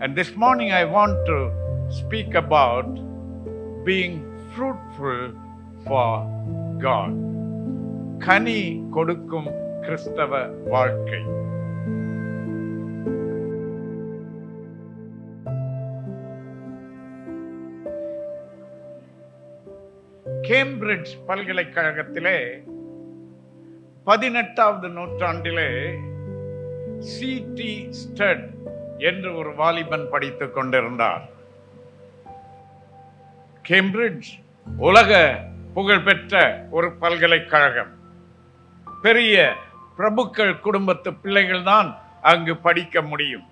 And this morning I want to speak about being fruitful for God. கனி கொடுக்கும் கிறிஸ்தவ வாழ்க்கை. Cambridge பல்கலைக்கழகத்திலே 18வது நூற்றாண்டிலே C.T. ஸ்டட் என்று ஒரு வாலிபன் படித்துக் கொண்டிருந்தார். கேம்பிரிட்ஜ் உலக புகழ்பெற்ற ஒரு பல்கலைக்கழகம். பெரிய பிரபுக்கள் குடும்பத்து பிள்ளைகள் தான் அங்கு படிக்க முடியும்.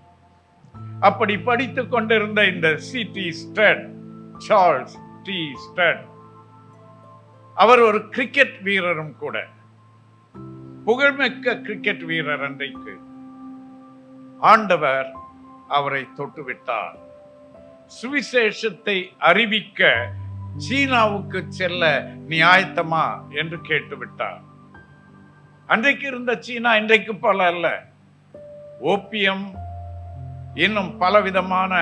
அப்படி படித்துக் கொண்டிருந்த இந்த C.T. Studd, Charles T Studd, அவர் ஒரு கிரிக்கெட் வீரரும் கூட, புகழ்மிக்க கிரிக்கெட் வீரர். அன்றைக்கு ஆண்டவர் அவரை தொட்டுவிட்டார். சுவிசேஷத்தை அறிவிக்க சீனாவுக்கு செல்ல நீ ஆயத்தமா என்று கேட்டுவிட்டார். அன்றைக்கு இருந்த சீனா இன்றைக்கு போல அல்ல. ஓபியம், இன்னும் பலவிதமான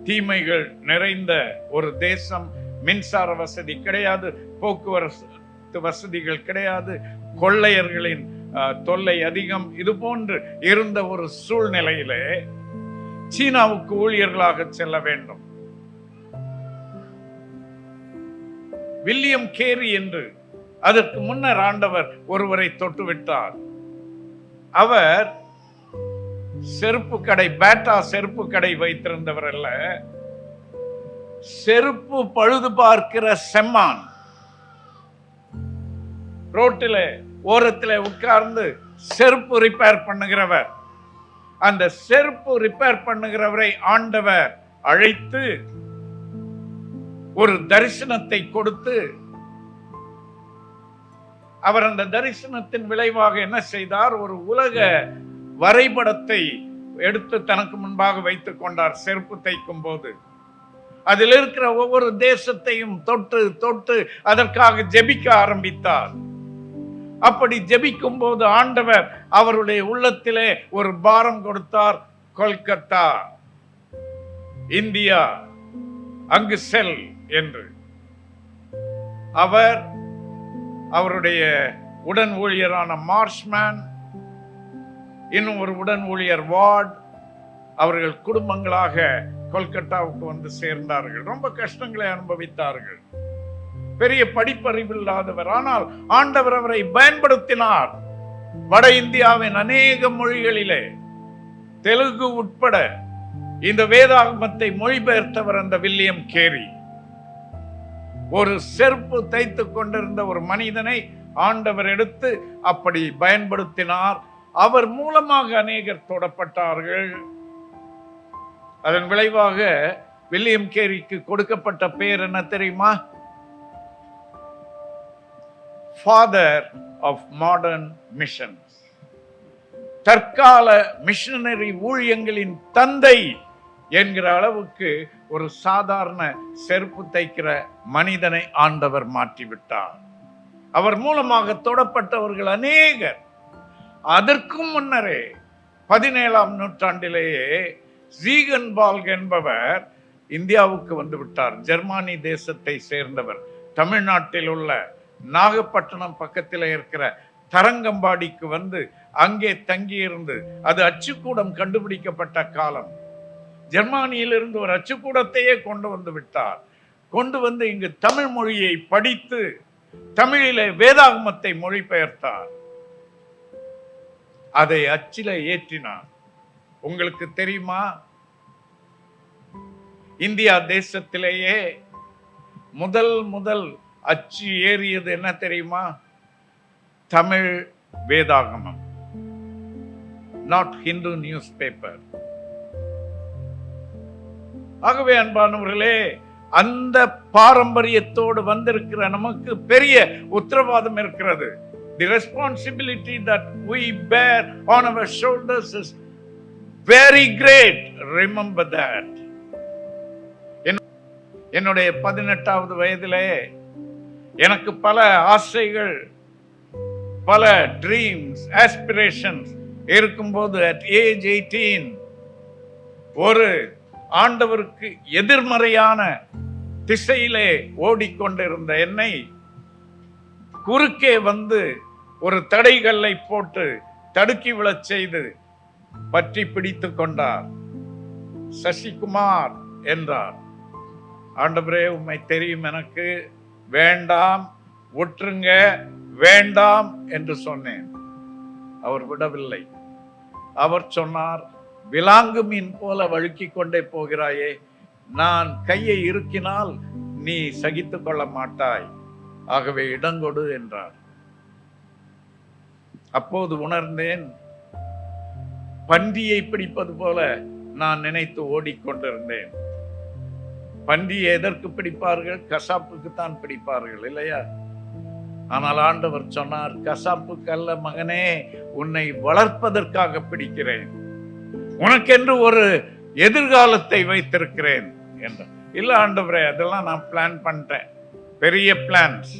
தீமைகள் நிறைந்த ஒரு தேசம். மின்சார வசதி கிடையாது, போக்குவரத்து வசதிகள் கிடையாது, கொள்ளையர்களின் தொல்லை அதிகம். இது போன்று இருந்த ஒரு சூழ்நிலையிலே சீனாவுக்கு ஊழியர்களாக செல்ல வேண்டும். வில்லியம் கேரி என்று அதற்கு முன்னர் ஆண்டவர் ஒருவரை தொட்டுவிட்டார். அவர் செருப்பு கடை, பேட்டா செருப்பு கடை வைத்திருந்தவர் அல்ல, செருப்பு பழுது பார்க்கிற செம்மான். ரோட்டில ஓரத்தில் உட்கார்ந்து செருப்பு ரிப்பேர் பண்ணுகிறவர். அந்த செருப்பு ரிப்பேர் பண்ணுகிறவரை ஆண்டவர் அழைத்து ஒரு தரிசனத்தை கொடுத்து, அவர் அந்த தரிசனத்தின் விளைவாக என்ன செய்தார்? ஒரு உலக வரைபடத்தை எடுத்து தனக்கு முன்பாக வைத்துக் கொண்டார். செருப்பு தைக்கும் போது அதில் இருக்கிற ஒவ்வொரு தேசத்தையும் தொட்டு தொட்டு அதற்காக ஜெபிக்க ஆரம்பித்தார். அப்படி ஜெபிக்கும் போது ஆண்டவர் அவருடைய உள்ளத்திலே ஒரு பாரம் கொடுத்தார். கொல்கத்தா, இந்தியா, அங்கு செல் என்று. அவர் அவருடைய உடன் ஊழியரான மார்ஷ்மேன், இன்னும் ஒரு உடன் ஊழியர் வார்ட், அவர்கள் குடும்பங்களாக கொல்கத்தாவுக்கு வந்து சேர்ந்தார்கள். ரொம்ப கஷ்டங்களை அனுபவித்தார்கள். பெரிய படிப்பறிவு இல்லாதவர், ஆனால் ஆண்டவர் அவரை பயன்படுத்தினார். வட இந்தியாவின் அநேக மொழிகளிலே, தெலுங்கு உட்பட, இந்த வேதாகமத்தை மொழிபெயர்த்தவர் அந்த வில்லியம் கேரி. ஒரு செருப்பு தைத்துக் கொண்டிருந்த ஒரு மனிதனை ஆண்டவர் எடுத்து அப்படி பயன்படுத்தினார். அவர் மூலமாக அநேகர் தொடப்பட்டார்கள். அதன் விளைவாக வில்லியம் கேரிக்கு கொடுக்கப்பட்ட பெயர் என்ன தெரியுமா? Father of modern missions. தற்கால மிஷனரி ஊழியங்களின் தந்தை என்கிற அளவுக்கு ஒரு சாதாரண செருப்பு தைக்கிற மனிதனை ஆண்டவர் மாற்றிவிட்டார். அவர் மூலமாக தொடப்பட்டவர்கள் அநேகர். அதற்கும் முன்னரே 17ஆம் நூற்றாண்டிலேயே ஜீகன்பால்க் என்பவர் இந்தியாவுக்கு வந்து விட்டார். ஜெர்மனி தேசத்தை சேர்ந்தவர். தமிழ்நாட்டில் உள்ள நாகப்பட்டினம் பக்கத்தில் இருக்கிற தரங்கம்பாடிக்கு வந்து அங்கே தங்கியிருந்து, அது அச்சுக்கூடம் கண்டுபிடிக்கப்பட்ட காலம், ஜெர்மனியிலிருந்து ஒரு அச்சுக்கூடத்தையே கொண்டு வந்து விட்டார். கொண்டு வந்து இங்கு தமிழ் மொழியை படித்து தமிழிலே வேதாகமத்தை மொழிபெயர்த்தார். அதை அச்சில ஏற்றினார். உங்களுக்கு தெரியுமா, இந்தியா தேசத்திலேயே முதல் அச்சு ஏறியது என்ன தெரியுமா? தமிழ் வேதாகமம், நாட் ஹிந்து நியூஸ் பேப்பர். ஆகவே அன்பானவர்களே, அந்த பாரம்பரியத்தோடு வந்திருக்கிற நமக்கு பெரிய உத்தரவாதம் இருக்கிறது. The responsibility that we bear on our shoulders is very great. Remember that. என்னுடைய 18வது வயதிலே எனக்கு பல ஆசைகள், பல ட்ரீம்ஸ், ஆஸ்பிரேஷன்ஸ் இருக்கும்போது at age 18 ஒரு ஆண்டவருக்கு எதிர்மறையான திசையிலே ஓடிக்கொண்டிருந்த என்னை குறுக்கே வந்து ஒரு தடைகல்லை போட்டு தடுக்கி விழச் செய்து பற்றி பிடித்து கொண்டார். சசிகுமார் என்றார். ஆண்டவரே, உம்மை தெரியும் எனக்கு, வேண்டாம், ஒற்றுங்க, வேண்டாம் என்று சொன்னேன். அவர் விடவில்லை. அவர் சொன்னார், விலாங்கு மீன் போல வழுக்கி கொண்டே போகிறாயே, நான் கையை இறுக்கினால் நீ சகித்துக் கொள்ள மாட்டாய், ஆகவே இடங்கொடு என்றார். அப்போது உணர்ந்தேன், பன்றியை பிடிப்பது போல நான் நினைத்து ஓடிக்கொண்டிருந்தேன். பன்றியை எதற்கு பிடிப்பார்கள்? கசாப்புக்கு தான் பிடிப்பார்கள், இல்லையா? ஆனால் ஆண்டவர் சொன்னார், கசாப்புக்கு அல்ல மகனே, உன்னை வளர்ப்பதற்காக பிடிக்கிறேன், உனக்கென்று ஒரு எதிர்காலத்தை வைத்திருக்கிறேன் என்றார். இல்ல ஆண்டவரே, அதெல்லாம் நான் பிளான் பண்ணிட்டேன், பெரிய plans,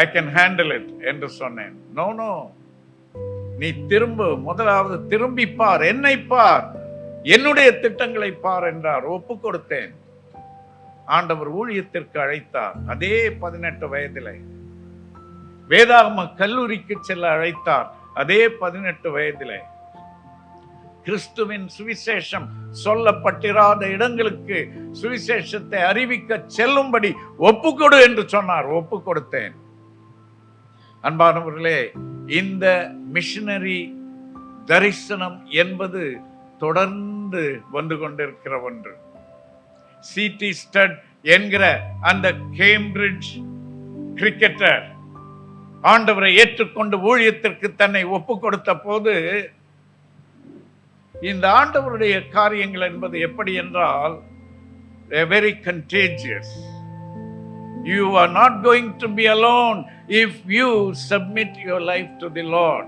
I can handle it என்று சொன்னேன். நோ நோ, நீ முதலாவது திரும்பி பார், என்னை பார், என்னுடைய திட்டங்களை பார் என்றார். ஒப்பு கொடுத்தேன். ஆண்டவர் ஊழியத்திற்கு அழைத்தார். அதே 18 வயதிலே வேதாகம கல்லூரிக்கு செல்ல அழைத்தார். அதே 18 வயதிலே கிறிஸ்துவின் சுவிசேஷம் சொல்லப்பட்டிராத இடங்களுக்கு சுவிசேஷத்தை அறிவிக்க செல்லும்படி ஒப்புக்கொடு என்று சொன்னார். ஒப்பு கொடுத்தேன். அன்பானவர்களே, இந்த மிஷனரி தரிசனம் என்பது தொடர்ந்து வந்து கொண்டிருக்கிற ஒன்று. C.T. ஸ்டட் என்கிற அந்த கேம்பிரிட்ஜ் கிரிக்கெட்டர் ஆண்டவரை ஏற்றுக்கொண்டு ஊழியத்திற்கு தன்னை ஒப்பு கொடுத்த போது, இந்த ஆண்டவருடைய காரியங்கள் என்பது எப்படி என்றால், very contagious. You are not going to be alone if you submit your life to the Lord.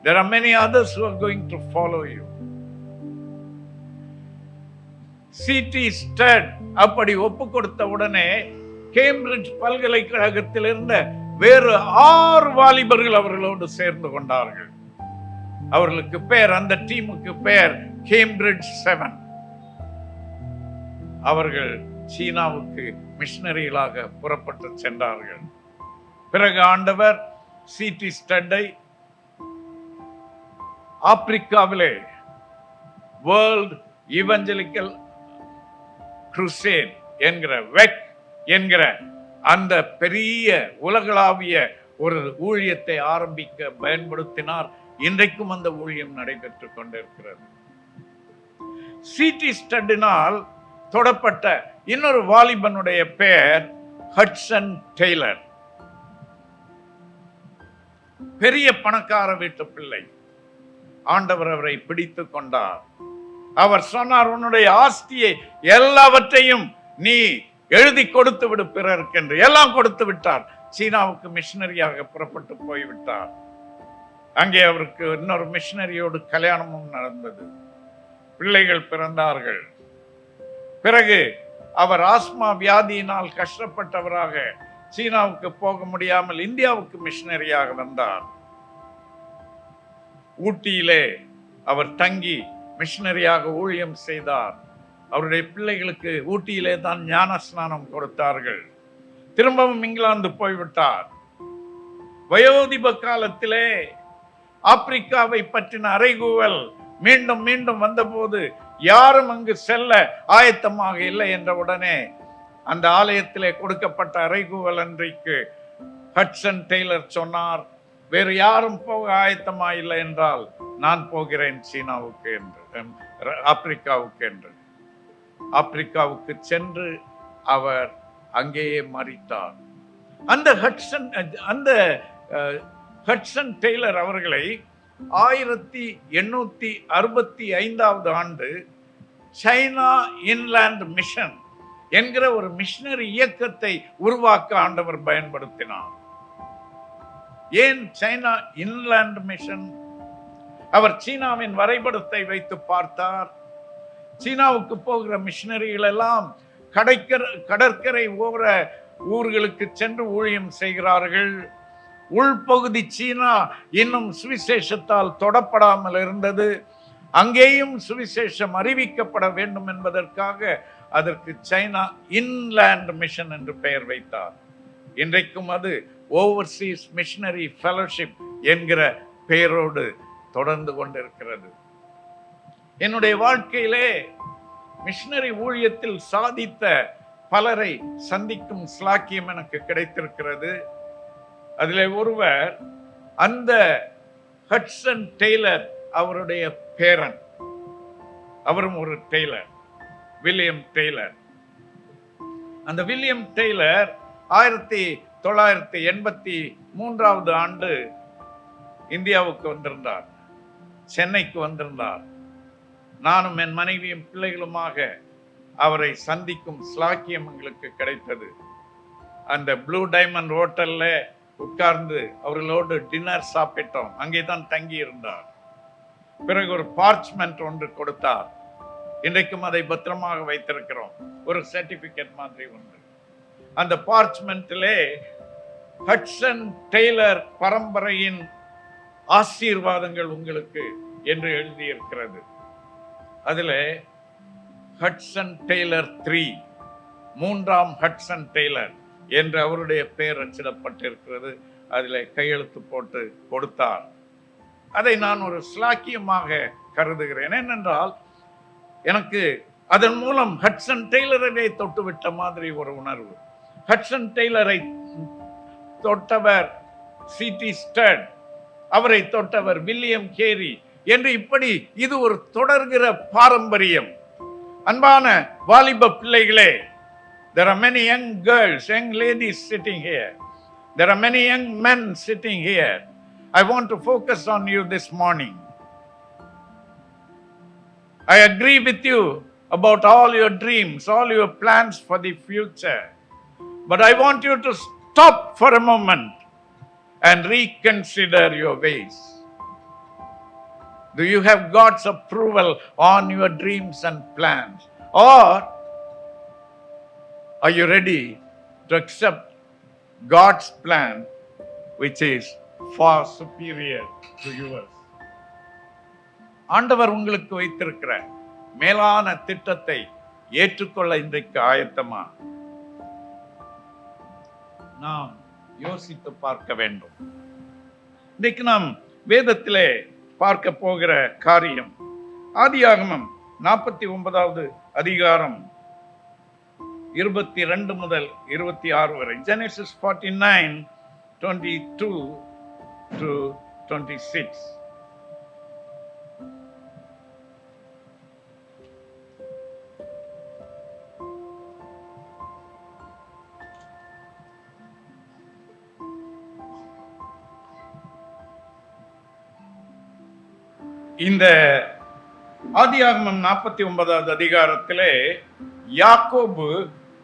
There are many others who are going to follow you. C.T. Stud அப்படி ஒப்பு கொடுத்த உடனே கேம்பிரிட்ஜ் பல்கலைக்கழகத்தில் இருந்த வேறு 6 வாலிபர்கள் அவர்களோடு சேர்ந்து கொண்டார்கள். அவர்களுக்கு பெயர், அந்த டீமுக்கு பெயர் கேம்பிரிட்ஜ் 7. அவர்கள் சீனாவுக்கு மிஷனரிகளாக புறப்பட்டு சென்றார்கள். பிறகு ஆண்டவர் C.T. ஸ்டட்டை ஆப்பிரிக்காவிலே வேர்ல்ட் இவஞ்சலிக்கல் குருசேட் என்கிற வெக் என்கிற அந்த பெரிய உலகளாவிய ஒரு ஊழியத்தை ஆரம்பிக்க பயன்படுத்தினார். இன்றைக்கும் அந்த ஊழியம் நடைபெற்றுக் கொண்டிருக்கிறது. C.T. ஸ்டட்டினால் தொடப்பட்ட இன்னொரு வாலிபனுடைய பெயர் ஹட்சன் டெய்லர். பெரிய பணக்கார வீட்டு பிள்ளை. ஆண்டவர் அவரை பிடித்து கொண்டார். அவர் சொன்னார், உன்னுடைய ஆஸ்தியை எல்லாவற்றையும் நீ எழுதி கொடுத்து விடு பிறருக்கென்று. எல்லாம் கொடுத்து விட்டார். சீனாவுக்கு மிஷனரியாக புறப்பட்டு போய்விட்டார். அங்கே அவருக்கு இன்னொரு மிஷனரியோடு கல்யாணமும் நடந்தது. பிள்ளைகள் பிறந்தார்கள். பிறகு அவர் ஆஸ்மா வியாதியினால் கஷ்டப்பட்டவராக சீனாவுக்கு போக முடியாமல் இந்தியாவுக்கு மிஷனரியாக வந்தார். ஊட்டியிலே அவர் தங்கி மிஷனரியாக ஊழியம் செய்தார். அவருடைய பிள்ளைகளுக்கு ஊட்டியிலே தான் ஞான ஸ்நானம் கொடுத்தார்கள். திரும்பவும் இங்கிலாந்து போய்விட்டார். வயோதிப காலத்திலே ஆப்பிரிக்காவை பற்றின அறைகூவல் மீண்டும் மீண்டும் வந்தபோது யாரும் அங்கு செல்ல ஆயத்தமாக இல்லை என்ற உடனே அந்த ஆலயத்திலே கொடுக்கப்பட்ட அறைகூவல் அன்றைக்கு ஹட்சன் டெய்லர் சொன்னார், வேறு யாரும் போக ஆயத்தமா இல்லை என்றால் நான் போகிறேன் சீனாவுக்கு என்று, ஆப்பிரிக்காவுக்கு என்று. ஆப்பிரிக்காவுக்கு சென்று அவர் அங்கேயே மரித்தார். அந்த ஹட்சன் டெய்லர் அவர்களை 1865 ஆண்டு சைனா இன்லாண்ட் மிஷன் என்கிற ஒரு மிஷனரி இயக்கத்தை உருவாக்க ஆண்டவர் பயன்படுத்தினார். ஏன் சைனா இன்லாண்ட் மிஷன்? அவர் சீனாவின் வரைபடத்தை வைத்து பார்த்தார். சீனாவுக்கு போகிற மிஷனரிகள் எல்லாம் கடற்கரை ஓர ஊர்களுக்கு சென்று ஊழியம் செய்கிறார்கள். உள்பகுதி சீனா இன்னும் சுவிசேஷத்தால் தொடப்படாமல் இருந்தது. அங்கேயும் சுவிசேஷம் அறிவிக்கப்பட வேண்டும் என்பதற்காக அதற்கு சைனா இன்லேண்ட் மிஷன் என்று பெயர் வைத்தார். இன்றைக்கும் அது ஓவர்சீஸ் மிஷனரி ஃபெலோஷிப் என்கிற பெயரோடு தொடர்ந்து கொண்டிருக்கிறது. என்னுடைய வாழ்க்கையிலே மிஷனரி ஊழியத்தில் சாதித்த பலரை சந்திக்கும் ஸ்லாக்கியம் எனக்கு கிடைத்திருக்கிறது. அதிலே ஒருவர் அந்த ஹட்சன் டெய்லர் அவருடைய பேரன். அவரும் ஒரு டெய்லர், வில்லியம் டெய்லர். அந்த வில்லியம் டெய்லர் 1983 ஆண்டு இந்தியாவுக்கு வந்திருந்தார், சென்னைக்கு வந்திருந்தார். நானும் என் மனைவியும் பிள்ளைகளுமாக அவரை சந்திக்கும் ஸ்லாக்கியம் எங்களுக்கு கிடைத்தது. அந்த ப்ளூ டைமண்ட் ஹோட்டல்ல உட்கார்ந்து அவர்களோடு டின்னர் சாப்பிட்டோம். அங்கேதான் தங்கி இருந்தார். பிறகு ஒரு பார்ச்மெண்ட் ஒன்று கொடுத்தார். இன்றைக்கும் அதை பத்திரமாக வைத்திருக்கிறோம், ஒரு சர்டிபிகேட் மாதிரி ஒன்று. அந்த பார்ச்மெண்ட்டிலே ஹட்சன் டெய்லர் பரம்பரையின் ஆசீர்வாதங்கள் உங்களுக்கு என்று எழுதியிருக்கிறது. அதுல ஹட்சன் டெய்லர் 3, மூன்றாம் ஹட்சன் டெய்லர் என்று அவருடைய பெயர் அச்சிடப்பட்டிருக்கிறது. அதில் கையெழுத்து போட்டு கொடுத்தார். அதை நான் ஒரு ஸ்லாக்கியமாக கருதுகிறேன். ஏனென்றால் எனக்கு அதன் மூலம் ஹட்சன் டெய்லரை தொட்டுவிட்ட மாதிரி ஒரு உணர்வு. ஹட்சன் டெய்லரை தொட்டவர் சிடி ஸ்டட், அவரை தொட்டவர் வில்லியம் கேரி என்று இப்படி இது ஒரு தொடர்கிற பாரம்பரியம். அன்பான வாலிப பிள்ளைகளே, there are many young girls, young ladies sitting here. There are many young men sitting here. I want to focus on you this morning. I agree with you about all your dreams, all your plans for the future. But I want you to stop for a moment and reconsider your ways. Do you have God's approval on your dreams and plans? Or are you ready to accept God's plan, which is far superior to yours? ஆண்டவர் உங்களுக்கு வைத்திருக்கிற மேலான திட்டத்தை ஏற்றுக்கொள்ள இன்றைக்கு ஆயத்தமா? நாம் யோசித்து பார்க்க வேண்டும். இன்றைக்கு நாம் வேதத்திலே பார்க்க போகிற காரியம் ஆதியாகமம் 49வது அதிகாரம் 22 முதல் 26 வரை. Genesis 49:22 to 26. இந்த ஆதியாகமம் 49வது அதிகாரத்திலே யாக்கோபு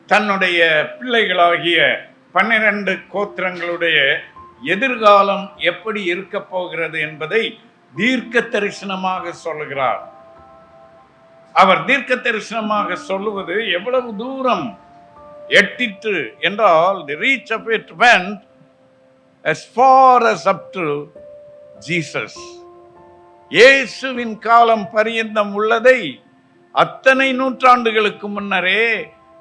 தன்னுடைய பிள்ளைகளாகிய 12 கோத்திரங்களுடைய எதிர்காலம் எப்படி இருக்க போகிறது என்பதை தீர்க்க தரிசனமாக சொல்லுகிறார். அவர் தீர்க்க தரிசனமாக சொல்லுவது எவ்வளவு தூரம் எட்டிற்று என்றால், the reach of it went as far as up to Jesus. இயேசுவின் காலம் பரியந்தம் உள்ளதை அத்தனை நூற்றாண்டுகளுக்கு முன்னரே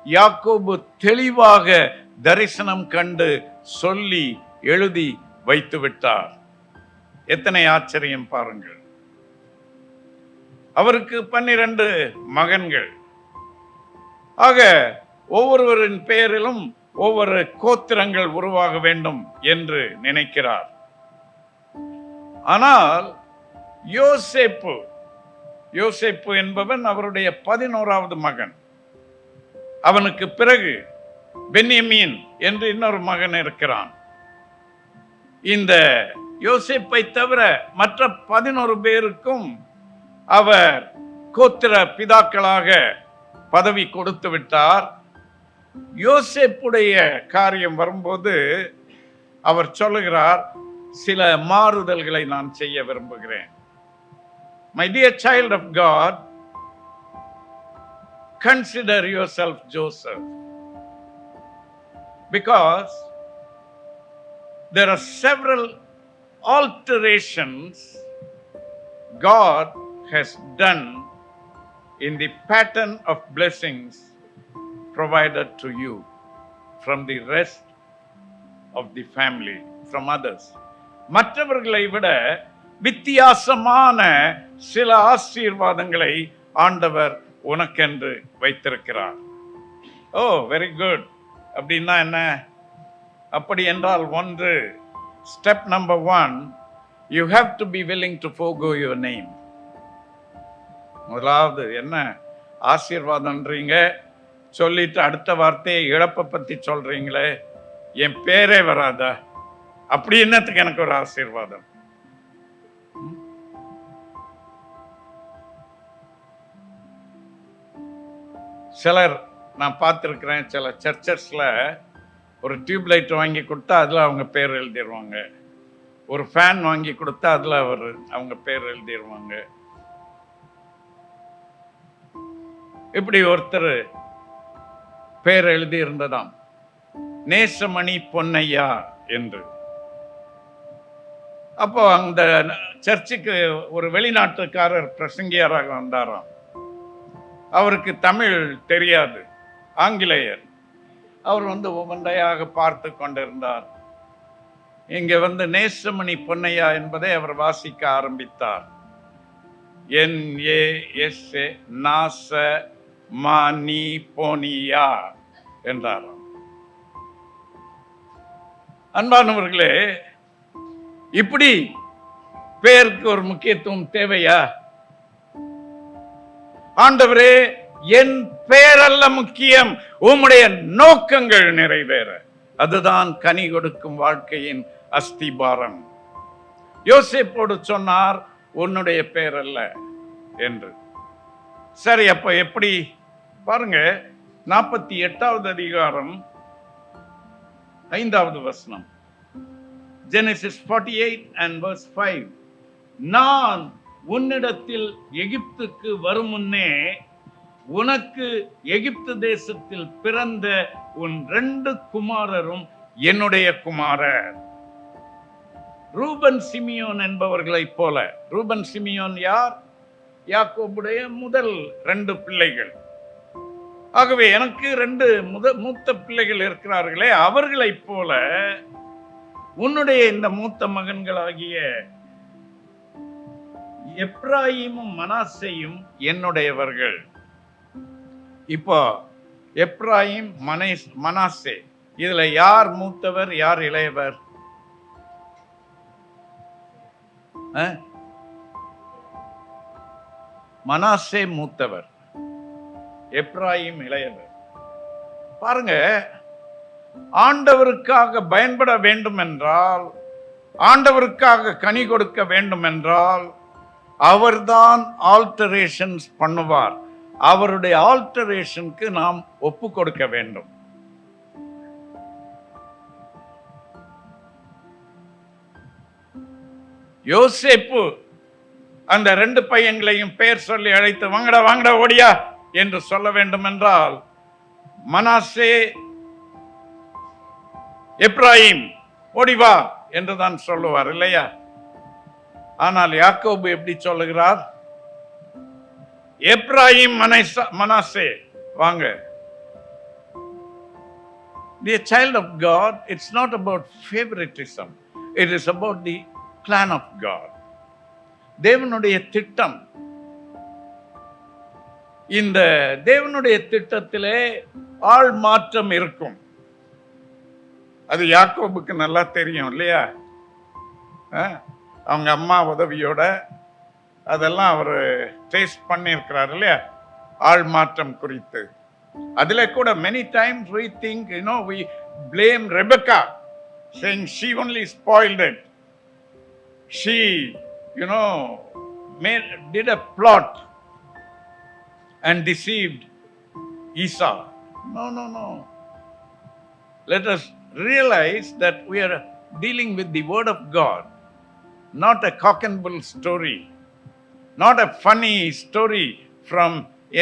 யாக்கோபு தெளிவாக தரிசனம் கண்டு சொல்லி எழுதி வைத்து விட்டார். எத்தனை ஆச்சரியம் பாருங்கள். அவருக்கு 12 மகன்கள். ஆக ஒவ்வொருவரின் பெயரிலும் ஒவ்வொரு கோத்திரங்கள் உருவாக வேண்டும் என்று நினைக்கிறார். ஆனால் யோசேப்பு என்பவன் அவருடைய 11வது மகன். அவனுக்கு பிறகு பென்யமீன் என்று இன்னொரு மகன் இருக்கிறான். இந்த யோசேப்பை தவிர மற்ற 11 பேருக்கும் அவர் கோத்திர பிதாக்களாக பதவி கொடுத்து விட்டார். யோசேப்புடைய காரியம் வரும்போது அவர் சொல்லுகிறார், சில மாறுதல்களை நான் செய்ய விரும்புகிறேன். My dear child of God, consider yourself Joseph, because there are several alterations God has done in the pattern of blessings provided to you from the rest of the family, from others. மற்றவர்களை விட வித்தியாசமான சில ஆசீர்வாதங்களை ஆண்டவர் உனக்கென்று வைத்திருக்கிறார். ஓ, very good. அப்படின்னா என்ன? அப்படி என்றால் ஒன்று, step number 1, you have to be willing to forgo your name. முதலாவது என்ன? ஆசீர்வாதம்ன்றீங்க, சொல்லிட்டு அடுத்த வார்த்தையை இழப்பை பத்தி சொல்றீங்களே, என் பேரே வராதா? அப்படி என்னத்துக்கு எனக்கு ஒரு ஆசீர்வாதம்? சிலர் நான் பார்த்துருக்கிறேன், சில சர்ச்சஸ்ல ஒரு டியூப் லைட் வாங்கி கொடுத்தா அதில் அவங்க பேர் எழுதிடுவாங்க, ஒரு ஃபேன் வாங்கி கொடுத்தா அதில் அவங்க பேர் எழுதிடுவாங்க. இப்படி ஒருத்தர் பேர் எழுதி இருந்ததாம், நேசமணி பொன்னையா என்று. அப்போ அந்த சர்ச்சுக்கு ஒரு வெளிநாட்டுக்காரர் பிரசங்கியாராக வந்தாராம். அவருக்கு தமிழ் தெரியாது, ஆங்கிலேயர். அவர் ஒவ்வொன்றையாக பார்த்து கொண்டிருந்தார். இங்க நேசமணி பொன்னையா என்பதை அவர் வாசிக்க ஆரம்பித்தார். NASA நாச மானி போனியா என்றாராம். அன்பானவர்களே, இப்படி பேருக்கு ஒரு முக்கியத்துவம் தேவையா? ஆண்டவரே, என் பேரல்ல முக்கியம், உம்முடைய நோக்கங்கள் நிறைவேற. அதுதான் கனி கொடுக்கும் வாழ்க்கையின் அஸ்திபாரம். யோசேப்போடு சொன்னார், உன்னுடைய பேரல்ல என்று. சரி, அப்ப எப்படி? பாருங்க, 48வது அதிகாரம் 5வது வசனம், Genesis 48 and verse 5. நான் உன்னிடத்தில் எகிப்துக்கு வரும் முன்னே உனக்கு எகிப்து தேசத்தில் பிறந்த உன் 2 குமாரரும் என்னுடைய குமாரர். ரூபன் சிமியோன் என்பவர்களைப் போல. ரூபன் சிமியோன் யார்? யாக்கோபுடைய முதல் 2 பிள்ளைகள். ஆகவே எனக்கு 2 மூத்த பிள்ளைகள் இருக்கிறார்களே, அவர்களைப் போல உன்னுடைய இந்த மூத்த மகன்களாகிய எப்ராயிமும் மனாசேயும் என்னுடையவர்கள். இப்போ எப்ராயிம், மனாசே, இதுல யார் மூத்தவர், யார் இளையவர்? மனாசே மூத்தவர், எப்ராயிம் இளையவர். பாருங்க, ஆண்டவருக்காக பயன்பட வேண்டும் என்றால், ஆண்டவருக்காக கனி கொடுக்க வேண்டும் என்றால் அவர்தான் ஆல்டரேஷன்ஸ் பண்ணுவார். அவருடைய ஆல்டரேஷனுக்கு நாம் ஒப்பு கொடுக்க வேண்டும். யோசேப்பு அந்த 2 பையன்களையும் பெயர் சொல்லி அழைத்து, வாங்கடா வாங்கடா ஓடியா என்று சொல்ல வேண்டும் என்றால், மனாசே, எப்ராயிம் ஓடிவா என்றுதான் சொல்லுவார், இல்லையா? ஆனால் யாக்கோபு எப்படி சொல்லுகிறார்? எப்ராயிம், மனாசே வாங்க. The child of God, it's not about favoritism. It is about the plan of God. தேவனுடைய திட்டம். இந்த தேவனுடைய திட்டத்திலே ஆள் மாற்றம் இருக்கும். அது யாக்கோபுக்கு நல்லா தெரியும், இல்லையா? அவங்க அம்மா உதவியோட அதெல்லாம் அவர் டேஸ்ட் பண்ணியிருக்கிறார், இல்லையா? ஆள் மாற்றம் குறித்து. அதுல கூட many times we think, we blame Rebecca, saying she only spoiled it. She, did a plot and deceived Esau. No. Let us realize that we are dealing with the word of God, not a cock and bull story, not a funny story from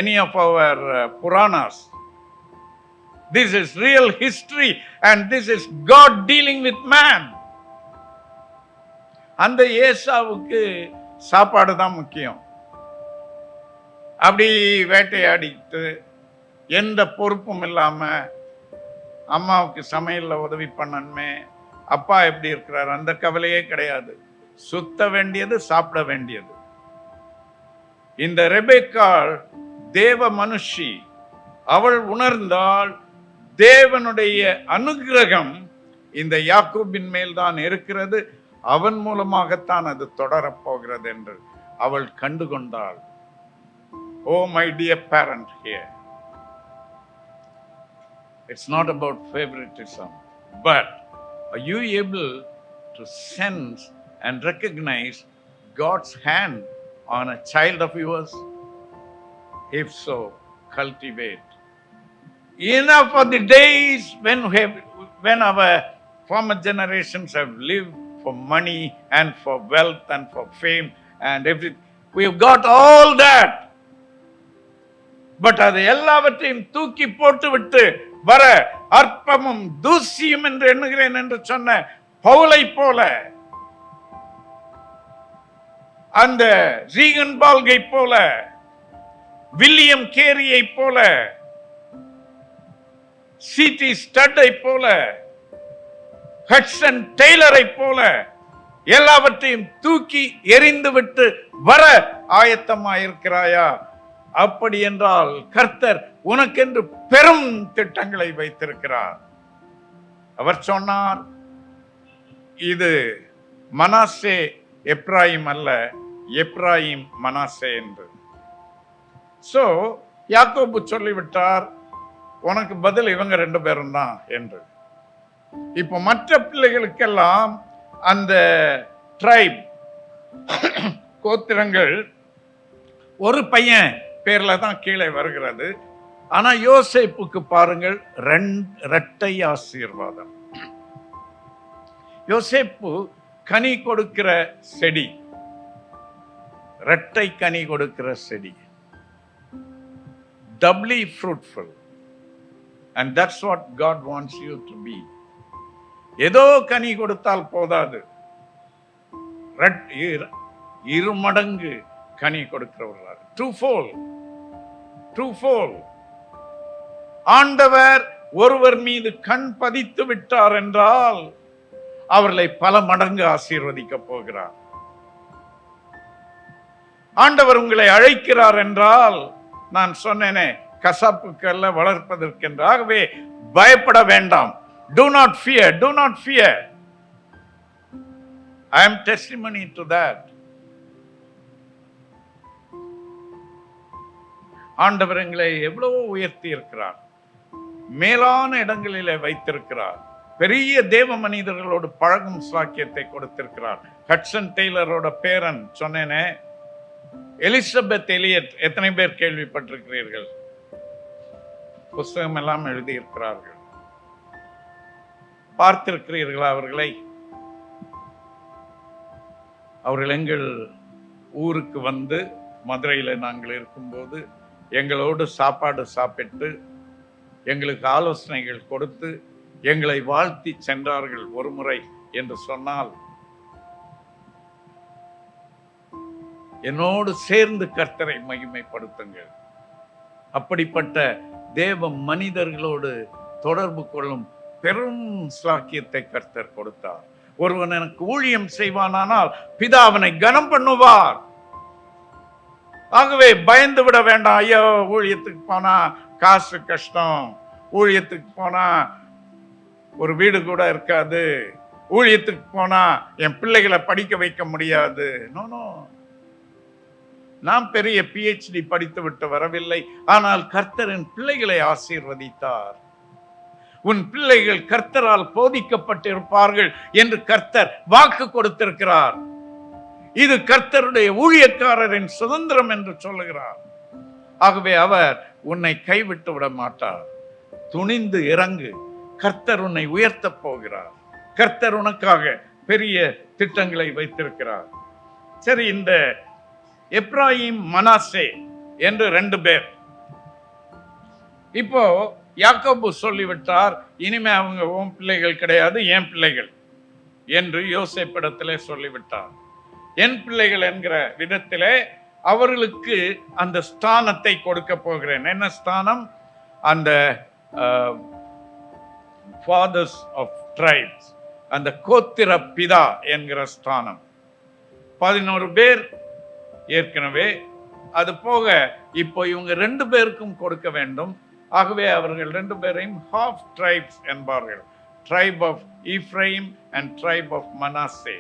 any of our Puranas. This is real history and this is God dealing with man. அந்த ஏசாவுக்கு சாப்பாடு தான் முக்கியம். அப்படி வேட்டையாடிட்டு எந்த பொறுப்பும் இல்லாம அம்மாவுக்கு சமையல்ல உதவி பண்ணணுமே, அப்பா எப்படி இருக்கிறார் அந்த கவலையே கிடையாது. சுத்த வேண்டியது, சாப்பிட வேண்டியது. இந்த ரெபெக்காள் தேவ மனுஷி. அவள் உணர்ந்தால் தேவனுடைய அனுகிரகம் இந்த யாக்கோபின் மேல் தான் இருக்கிறது, அவன் மூலமாகத்தான் அது தொடரப் போகிறது என்று அவள் கண்டுகொண்டாள். Oh my dear parent, here it's not about favoritism, but are you able to sense and recognize God's hand on a child of yours? If so, cultivate. Enough of the days when our former generations have lived for money and for wealth and for fame and everything. We have got all that. But அது எல்லாவற்றையும் தூக்கி போட்டு விட்டு வர அற்பமும் தூசியும் என்று எண்ணுகிறேன் என்று சொன்ன பவுலை போல, அந்த ரீகன் பால்கை போல, வில்லியம் கேரியை போல, சிடி ஸ்டட்டை போல, ஹட்சன் டெய்லரை போல எல்லாவற்றையும் தூக்கி எறிந்து விட்டு வர ஆயத்தமாயிருக்கிறாயா? அப்படி என்றால் கர்த்தர் உனக்கென்று பெரும் திட்டங்களை வைத்திருக்கிறார். அவர் சொன்னார், இது மனாசே எப்ராயிம் அல்ல, எப்ராயிம் மனாசே என்று. சோ யாக்கோபு சொல்லிவிட்டார், உனக்கு பதில் இவங்க 2 பேரும் தான் என்று. இப்போ மற்ற பிள்ளைகளுக்கெல்லாம் அந்த ட்ரைப் கோத்திரங்கள் ஒரு பையன் பேர்ல தான் கீழே வருகிறது. ஆனா யோசேப்புக்கு பாருங்கள், 2 இரட்டை ஆசீர்வாதம். யோசேப்பு கனி கொடுக்கிற செடி, இரட்டை கனி கொடுக்கிற செடி, doubly fruitful, and that's what God wants you to be. ஏதோ கனி கொடுத்தால் போதாது, 2 மடங்கு கனி கொடுக்கிறவர்கள், twofold. ஆண்டவர் ஒருவர் மீது கண் பதித்து விட்டார் என்றால் அவர்களை பல மடங்கு ஆசீர்வதிக்க போகிறார். ஆண்டவர் உங்களை அழைக்கிறார் என்றால், நான் சொன்னேனே, கசாப்புக்கல்ல வளர்ப்பதற்கென்றாகவே பயப்பட வேண்டாம். Do not fear. I am testimony to that. ஆண்டவர் எங்களை எவ்வளவோ உயர்த்தி இருக்கிறார், மேலான இடங்களிலே வைத்திருக்கிறார், பெரிய தேவ மனிதர்களோடு பழகும் சாக்கியத்தை கொடுத்திருக்கிறார். ஹட்சன் டெய்லரோட பேரன் சொன்னேனே, எலிசபெத் எலியட், எத்தனை பேர் கேள்விப்பட்டிருக்கிறீர்கள்? புஸ்தகம் எல்லாம் எழுதியிருக்கிறார்கள். பார்த்திருக்கிறீர்களா அவர்களை? அவர்கள் எங்கள் ஊருக்கு வந்து, மதுரையில் நாங்கள் இருக்கும்போது எங்களோடு சாப்பாடு சாப்பிட்டு எங்களுக்கு ஆலோசனைகள் கொடுத்து எங்களை வாழ்த்தி சென்றார்கள் ஒரு முறை என்று சொன்னால், என்னோடு சேர்ந்து கர்த்தரை மகிமைப்படுத்துங்கள். அப்படிப்பட்ட தேவ மனிதர்களோடு தொடர்பு கொள்ளும் பெரும் சாக்கியத்தை கர்த்தர் கொடுத்தார். ஒருவன் எனக்கு ஊழியம் செய்வானானால் பிதா அவனை கனம் பண்ணுவார். ஆகவே பயந்து விட வேண்டாம். ஐயோ, ஊழியத்துக்கு போனா காசு கஷ்டம், ஊழியத்துக்கு போனா ஒரு வீடு கூட இருக்காது, ஊழியத்துக்கு போனா என் பிள்ளைகளை படிக்க வைக்க முடியாது. நோ, நாம் பெரிய PhD படித்து விட்டு வரவில்லை, ஆனால் கர்த்தரின் பிள்ளைகளை ஆசீர்வதித்தார். உன் பிள்ளைகள் கர்த்தரால் போதிக்கப்பட்டிருப்பார்கள் என்று கர்த்தர் வாக்கு கொடுத்திருக்கிறார். இது கர்த்தருடைய ஊழியக்காரரின் சுதந்திரம் என்று சொல்லுகிறார். ஆகவே அவர் உன்னை கைவிட்டு விட மாட்டார். துணிந்து இறங்கு, கர்த்தர் உன்னை உயர்த்தப் போகிறார். கர்த்தர் உனக்காக பெரிய திட்டங்களை வைத்திருக்கிறார். சரி, இந்த எப்ராயிம் மனாசே என்று 2 பேர். இப்போ யாக்கோபு சொல்லிவிட்டார், இனிமே அவங்க உன் பிள்ளைகள் கிடையாது, என் பிள்ளைகள் என்று யோசேப்பிடத்திலே சொல்லிவிட்டார். என் பிள்ளைகள் என்கிற விதத்திலே அவர்களுக்கு அந்த ஸ்தானத்தை கொடுக்க போகிறேன். என்ன ஸ்தானம்? அந்த fathers of tribes, அந்த கோத்திர பிதா என்கிற ஸ்தானம். 11 பேர் ஏற்கனவே, அது போக இப்போ இவங்க 2 பேருக்கும் கொடுக்க வேண்டும். ஆகவே அவர்கள் 2 பேரையும் ஹாஃப் ட்ரைப்ஸ் என்பார்கள். Tribe of Ephraim and tribe of Manasseh.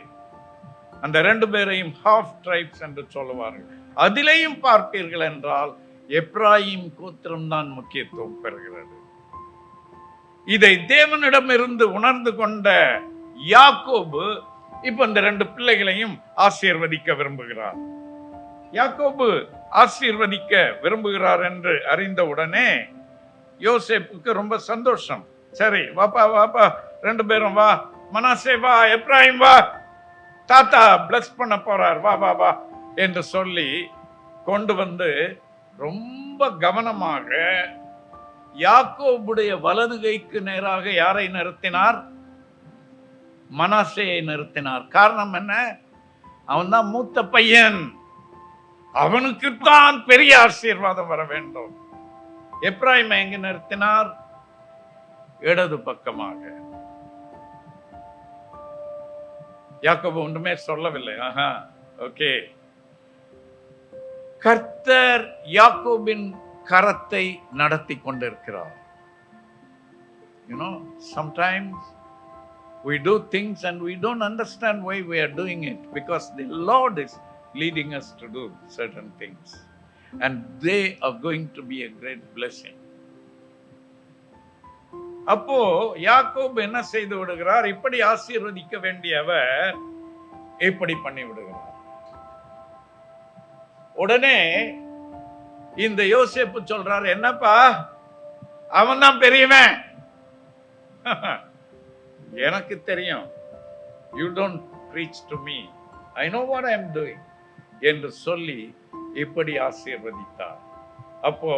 அந்த 2 பேரையும் ஹாஃப் ட்ரைப்ஸ் என்று சொல்லுவார்கள். அதிலேயும் பார்ப்பீர்கள் என்றால் எப்ராயிம் கோத்திரம் தான் முக்கியத்துவம் பெறுகிறது. இதை தேவனிடமிருந்து உணர்ந்து கொண்ட யாக்கோபு இப்ப இந்த 2 பிள்ளைகளையும் ஆசீர்வதிக்க விரும்புகிறார். யாக்கோபு ஆசீர்வதிக்க விரும்புகிறார் என்று அறிந்தவுடனே யோசேப்புக்கு ரொம்ப சந்தோஷம். சரி, வாப்பா வாப்பா, 2 பேரும் வா, மனாசே வா, எப்ராயிம் வா, தாத்தா பிளஸ் பண்ண போறார், வா வா வா என்று சொல்லி கொண்டு வந்து ரொம்ப கவனமாக யாக்கோபுடைய வலது கைக்கு நேராக யாரை நிறுத்தினார்? மனாசேயை நிறுத்தினார். காரணம் என்ன? அவன் தான் மூத்த பையன், அவனுக்குத்தான் பெரிய ஆசீர்வாதம் வர வேண்டும். எப்ராயிமை எங்க நிறுத்தினார்? இடது பக்கமாக. யாக்கோபு ஒன்றுமே சொல்லவில்லை. ஓகே. கர்த்தர் யாக்கோபின் கரத்தை நடத்தி கொண்டிருக்கிறார். You know, sometimes we do things and we don't understand why we are doing it, because the Lord is leading us to do certain things and they are going to be a great blessing. அப்போ யாக்கோபு என்ன செய்து விடுகிறார்? இப்படி ஆசீர்வதிக்க வேண்டியவர் இப்படி பண்ணி விடுகிறார். உடனே இந்த யோசேப்பு சொல்றார், என்னப்பா அவன் தான் பெரியவன், எனக்கு தெரியும், you don't preach to me, I know what I am doing என்று சொல்லி இப்படி ஆசீர்வதித்தார். அப்போ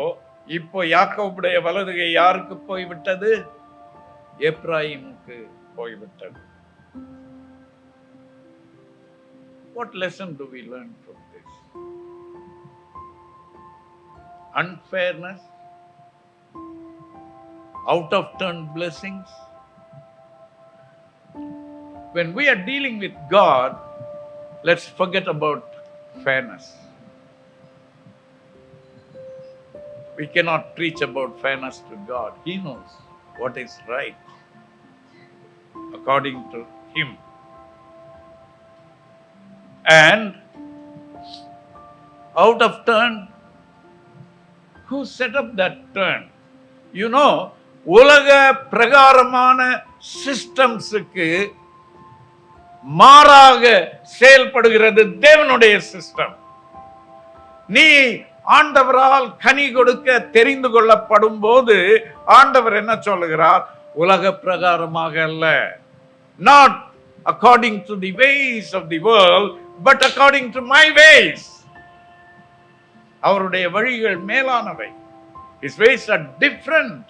இப்போ யாக்கோபுடைய வலதுகை யாருக்கு போய்விட்டது? எப்ராயிமுக்கு போய்விட்டது. What lesson do we learn from this? Unfairness, out of turn blessings. When we are dealing with God, let's forget about fairness. We cannot preach about fairness to God. He knows what is right according to Him. And out of turn, who set up that turn? You know, உலக பிரகாரமான சிஸ்டம்ஸுக்கு மாறாக செயல்படுகிறது தேவனுடைய system. நீ ஆண்டவரால் கனி கொடுக்க தெரிந்து கொள்ளப்படும் போது ஆண்டவர் என்ன சொல்லுகிறார்? உலக பிரகாரமாக அல்ல, not according to the ways of the world, but according to my ways. அவருடைய வழிகள் மேலானவை. His ways are different.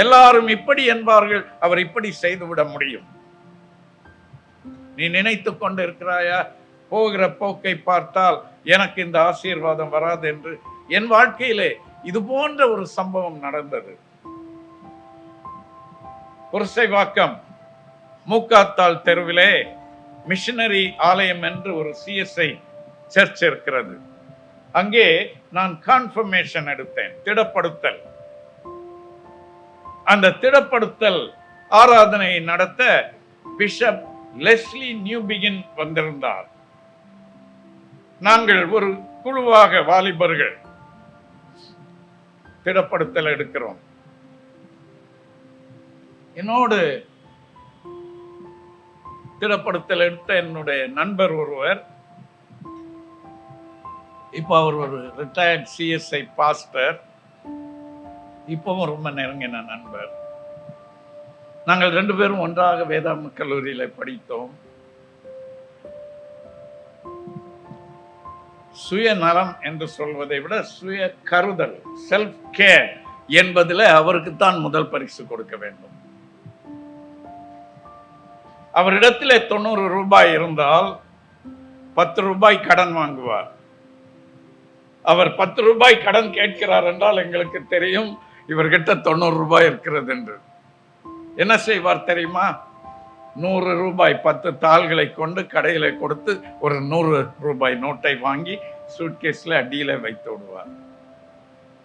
எல்லாரும் இப்படி என்பார்கள், அவர் இப்படி செய்துவிட முடியும். நீ நினைத்துக் கொண்டு இருக்கிறாயா, போகிற போக்கை பார்த்தால் எனக்கு இந்த ஆசீர்வாதம் வராது என்று? என் வாழ்க்கையிலே இது போன்ற ஒரு சம்பவம் நடந்தது. புரசைவாக்கம் மூக்காத்தாள் தெருவிலே மிஷனரி ஆலயம் என்று ஒரு CSI சர்ச் இருக்கிறது. அங்கே நான் கான்ஃபர்மேஷன் எடுத்தேன், திடப்படுத்தல். அந்த திடப்படுத்தல் ஆராதனையை நடத்த பிஷப் லெஸ்லி நியூபிகின் வந்திருந்தார். நாங்கள் ஒரு குழுவாக வாலிபர்கள் திடப்படுத்தல் எடுக்கிறோம். என்னோடு திடப்படுத்தல் எடுத்த என்னுடைய நண்பர் ஒருவர், இப்போ அவர் ஒரு ரிட்டையர்ட் CSI பாஸ்டர், இப்பவும் ரொம்ப நெருங்கின நண்பர். நாங்கள் 2 பேரும் ஒன்றாக வேதாம கல்லூரியில படித்தோம். சுயநலம் என்று சொல்வதை விட சுய கருதல், செல்ஃப் கேர் என்பதில் அவருக்குத்தான் முதல் பரிசு கொடுக்க வேண்டும். அவரிடத்தில் 90 ரூபாய் இருந்தால் ரூபாய் கடன் வாங்குவார். அவர் 10 ரூபாய் கடன் கேட்கிறார் என்றால் எங்களுக்கு தெரியும் இவர்கிட்ட 90 ரூபாய் இருக்கிறது என்று. என்ன செய்வார் தெரியுமா? 100 ரூபாய் 10 தாள்களை கொண்டு கடையில கொடுத்து ஒரு 100 ரூபாய் நோட்டை வாங்கி சூட்கேஸ்ல அடியில வைத்து விடுவார்.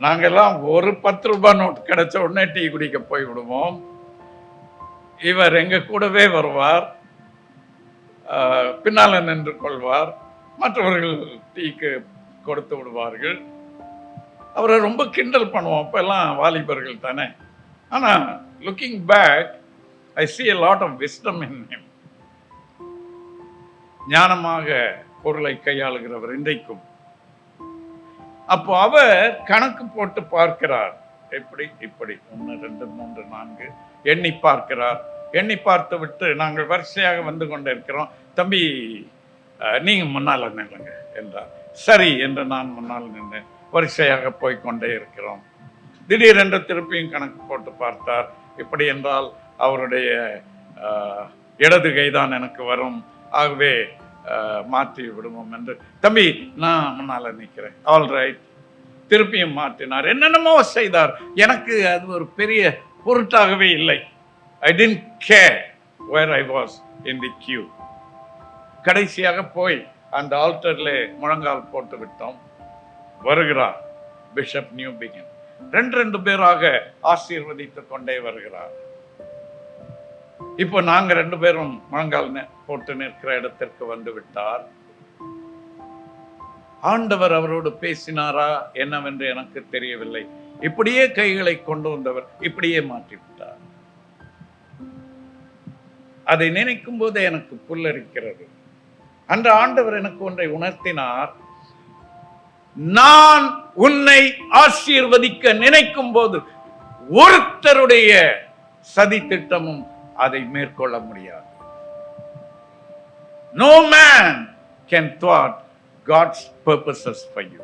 நாங்கெல்லாம் ஒரு 10 ரூபாய் நோட் கிடைச்ச உடனே டீ குடிக்க போய் விடுவோம். இவர் எங்க கூடவே வருவார், பின்னால நின்று கொள்வார், மற்றவர்கள் டீக்கு கொடுத்து விடுவார்கள். அவரை ரொம்ப கிண்டல் பண்ணுவோம், அப்பெல்லாம் வாலிபர்கள் தானே. ஆனா looking back I see a lot of wisdom in him. ஞானமாக பொருளை கையாளுகிறவர் இன்றைக்கும். அப்போ அவர் கணக்கு போட்டு பார்க்கிறார், எப்படி இப்படி 1 2 3 4 எண்ணி பார்க்கிறார். எண்ணி பார்த்து விட்டு நாங்கள் வரிசையாக வந்து கொண்டே இருக்கிறோம். தம்பி நீங்க முன்னால் நில்லுங்க என்றார். சரி என்று நான் முன்னால் நின்று வரிசையாக போய்கொண்டே இருக்கிறோம். திடீரென்று திருப்பியும் கணக்கு போட்டு பார்த்தார். இப்படி என்றால் அவருடைய இடது கைதான் எனக்கு வரும், ஆகவே மாற்றி விடுவோம் என்று. தம்பி நான் முன்னால நிற்கிறேன். All right. திருப்பியும் மாற்றினார். என்னென்னமோ செய்தார். எனக்கு அது ஒரு பெரிய பொருட்டாகவே இல்லை. I didn't care where I was in the queue. கடைசியாக போய் அந்த ஆல்டர்ல முழங்கால் போட்டு விட்டோம். வருகிறார் பிஷப் நியூபிகன். 2 பேராக ஆசீர்வதித்துக் கொண்டே வருகிறார். இப்போ நாங்க 2 பேரும் முழங்கால் போட்டு நிற்கிற இடத்திற்கு வந்து விட்டார். ஆண்டவர் அவரோடு பேசினாரா என்னவென்று எனக்கு தெரியவில்லை. இப்படியே கைகளை கொண்டு வந்தவர் இப்படியே மாற்றிவிட்டார். அதை நினைக்கும் போது எனக்கு புல்லரிக்கிறது. அன்று ஆண்டவர் எனக்கு ஒன்றை உணர்த்தினார். நான் உன்னை ஆசீர்வதிக்க நினைக்கும் போது ஒருத்தருடைய சதி திட்டமும் அதை மேற்கொள்ள முடியாது. No man can thwart God's purposes for you.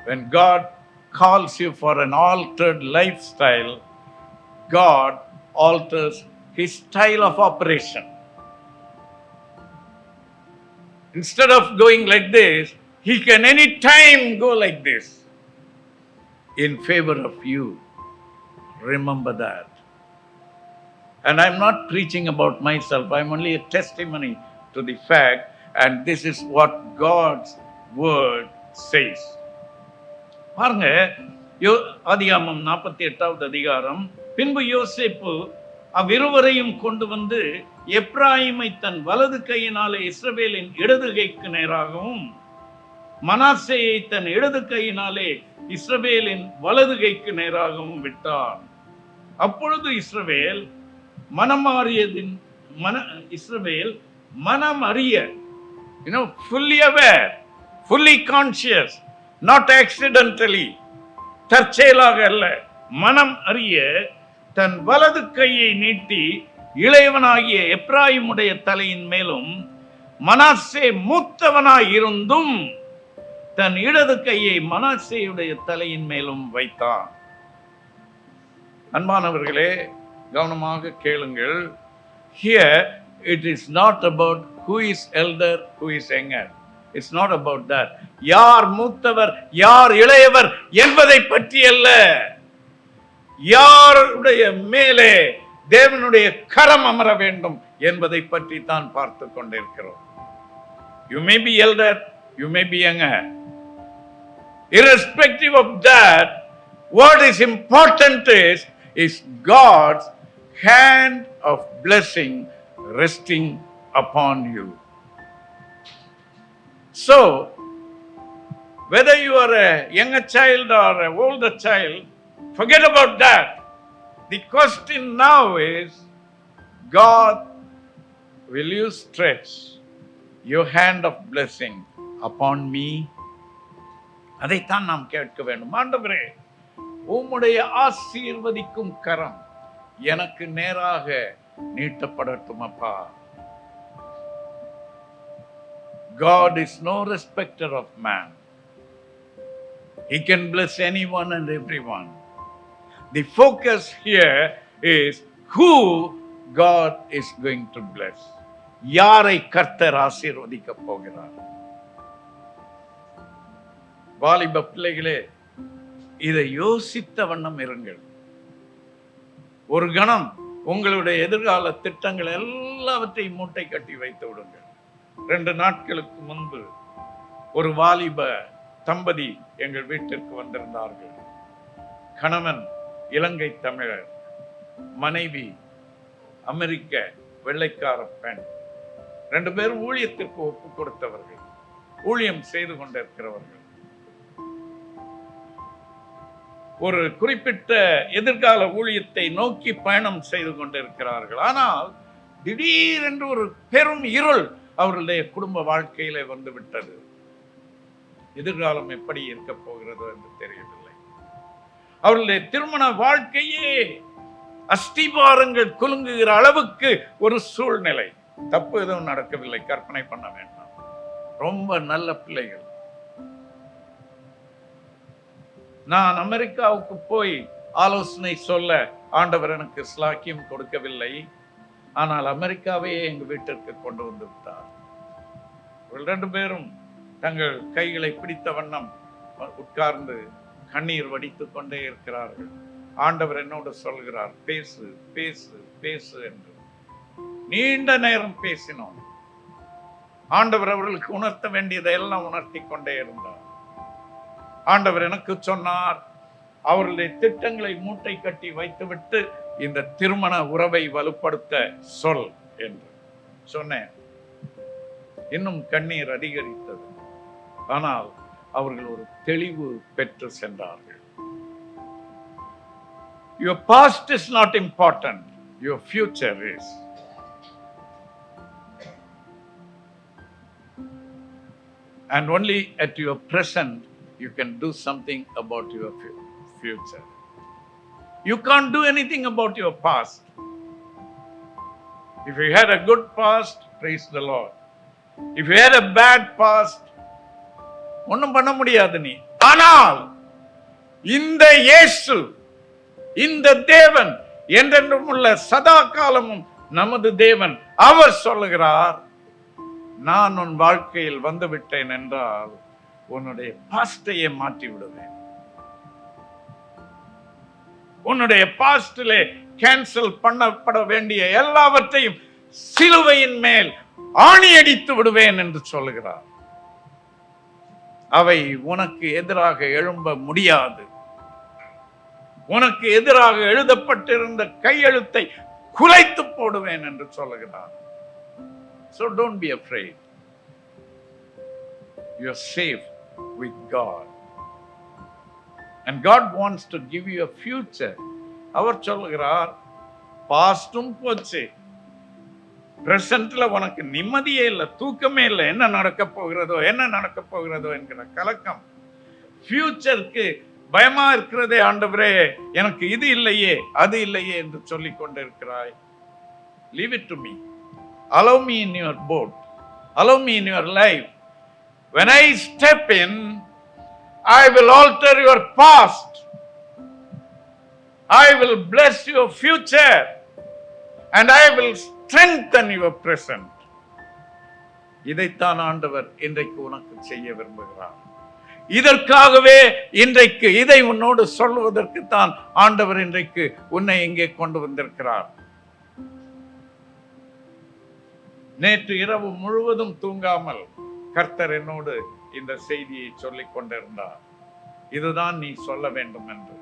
When God calls you for an altered lifestyle, God alters his style of operation. Instead of going like this, he can any time go like this in favor of you. Remember that. And I'm not preaching about myself. I'm only a testimony to the fact, and this is what God's word says. பாருங்க, ஆதியாகமம் 48வது அதிகாரம். பின்பு யோசேப்பு அவ்விருவரையும் கொண்டு வந்து எப்ராயிமை தன் வலது கையினாலே இஸ்ரவேலின் இடது கைக்கு நேராகவும் மனாசேயை தன் இடது கையினாலே இஸ்ரவேலின் வலது கைக்கு நேராகவும் விட்டார். அப்பொழுது இஸ்ரவேல் மனம் அறிய, fully aware, fully conscious, not accidentally, தற்செயலாக அல்ல, மனம் அறிய தன் வலது கையை நீட்டி இளையவனாகிய எப்ராயிமுடைய தலையின் மேலும் மனாசே மூத்தவனாய் இருந்தும் தன் இடது கையை மனாசேயுடைய தலையின் மேலும் வைத்தான். அன்பானவர்களே, கவனமாக கேளுங்கள். Here it is not about who is elder, who is younger. It's not about that. யார் மூத்தவர் யார் இளையவர் என்பதை பற்றி அல்ல. யாருடைய மேலே தேவனுடைய கரம் அமர வேண்டும் என்பதை பற்றி தான் பார்த்து கொண்டிருக்கிறோம். You may be elder, you may be younger. Irrespective of that, what is important is God's hand of blessing resting upon you. So, whether you are a younger child or an older child, forget about that. The question now is, God, will you stretch your hand of blessing upon me? அதைத்தான் நாம் கேட்க வேண்டும். ஆண்டவரே, உம்முடைய ஆசீர்வதிக்கும் கரம் எனக்கு நேராக நீட்டப்படட்டும் அப்பா. God is no respecter of man. He can bless anyone and everyone. The focus here is who God is going to bless. யாரை கர்த்தர் ஆசீர்வதிக்க போகிறார்? வாலிப பிள்ளைகளே, இதை யோசித்த வண்ணம் இருங்கள். ஒரு கணம் உங்களுடைய எதிர்கால திட்டங்கள் எல்லாவற்றையும் மூட்டை கட்டி வைத்து விடுங்கள். 2 நாட்களுக்கு முன்பு ஒரு வாலிப தம்பதி எங்கள் வீட்டிற்கு வந்திருந்தார்கள். கணவன் இலங்கை தமிழர், மனைவி அமெரிக்க வெள்ளைக்கார பெண். 2 பேரும் ஊழியத்திற்கு ஒப்பு கொடுத்தவர்கள், ஊழியம் செய்து கொண்டிருக்கிறவர்கள். ஒரு குறிப்பிட்ட எதிர்கால ஊழியத்தை நோக்கி பயணம் செய்து கொண்டிருக்கிறார்கள். ஆனால் திடீரென்று ஒரு பெரும் இருள் அவர்களுடைய குடும்ப வாழ்க்கையிலே வந்து விட்டது. எதிர்காலம் எப்படி இருக்க போகிறதோ என்று தெரியவில்லை. அவர்களுடைய திருமண வாழ்க்கையே அஸ்திபாரங்கள் குலுங்குகிற அளவுக்கு ஒரு சூழ்நிலை. தப்பு எதுவும் நடக்கவில்லை, கற்பனை பண்ண வேண்டாம். ரொம்ப நல்ல பிள்ளைகள். நான் அமெரிக்காவுக்கு போய் ஆலோசனை சொல்ல ஆண்டவர் எனக்கு ஸ்லாக்கியம் கொடுக்கவில்லை. ஆனால் அமெரிக்காவையே எங்க வீட்டிற்கு கொண்டு வந்து விட்டார். 2 பேரும் தங்கள் கைகளை பிடித்த வண்ணம் உட்கார்ந்து கண்ணீர் வடித்துக் கொண்டே இருக்கிறார்கள். ஆண்டவர் என்னோடு சொல்கிறார், பேசு பேசு பேசு என்று. நீண்ட நேரம் பேசினோம். ஆண்டவர் அவர்களுக்கு உணர்த்த வேண்டியதை எல்லாம் உணர்த்தி கொண்டே இருந்தார். ஆண்டவர் எனக்கு சொன்னார், அவர்களுடைய திட்டங்களை மூட்டை கட்டி வைத்துவிட்டு இந்த திருமண உறவை வலுப்படுத்த சொல் என்று சொன்னேன். இன்னும் கண்ணீர் அதிகரித்தது. ஆனால் அவர்கள் ஒரு தெளிவு பெற்று சென்றார்கள். Your past is not important, your future is. And only at your present you can do something about your future. You can't do anything about your past. If you had a good past, praise the Lord. If you had a bad past, ஒன்றும் பண்ண முடியாது நீ. ஆனால் இந்த இயேசு, இந்த தேவன், என்றென்றும் உள்ள சதா காலமும் நமது தேவன், அவர் சொல்லுகிறார், நான் உன் வாழ்க்கையில் வந்து விட்டேன் என்றால் உன்னுடைய பாஸ்டையே மாற்றி விடுவேன். உன்னுடைய பாஸ்டிலே கேன்சல் பண்ணப்பட வேண்டிய எல்லாவற்றையும் சிலுவையின் மேல் ஆணியடித்து விடுவேன் என்று சொல்லுகிறார். அவை உனக்கு எதிராக எழும்ப முடியாது. உனக்கு எதிராக எழுதப்பட்டிருந்த கையெழுத்தை குலைத்து போடுவேன் என்று சொல்லுகிறார். So don't be afraid. You are safe with God. And God wants to give you a future. அவர் சொல்லுகிறார், பாஸ்டும் போச்சு, பிரசன்ட்ல உனக்கு நிம்மதியே இல்லை, தூக்கமே இல்லை, என்ன நடக்க போகிறதோ என்ன நடக்க போகிறதோ என்கிற கலக்கம். ஃபியூச்சருக்கு பயமா இருக்கிறதே, ஆண்டவரே எனக்கு இது இல்லையே அது இல்லையே என்று சொல்லிக் கொண்டிருக்கிறாய். Leave it to me. Allow me in your boat. Allow me in your life. When I step in, I will alter your past. I will bless your future. And I will strengthen your present. இதைத்தான் ஆண்டவர் இன்றைக்கு உனக்கு செய்ய விரும்புகிறார். இதற்காகவே இன்றைக்கு இதை உன்னோடு சொல்வதற்கு தான் ஆண்டவர் இன்றைக்கு உன்னை இங்கே கொண்டு வந்திருக்கிறார். நேற்று இரவு முழுவதும் தூங்காமல் கர்த்தர் என்னோடு இந்த செய்தியை சொல்லிக் கொண்டிருந்தார். இதுதான் நீ சொல்ல வேண்டும் என்று.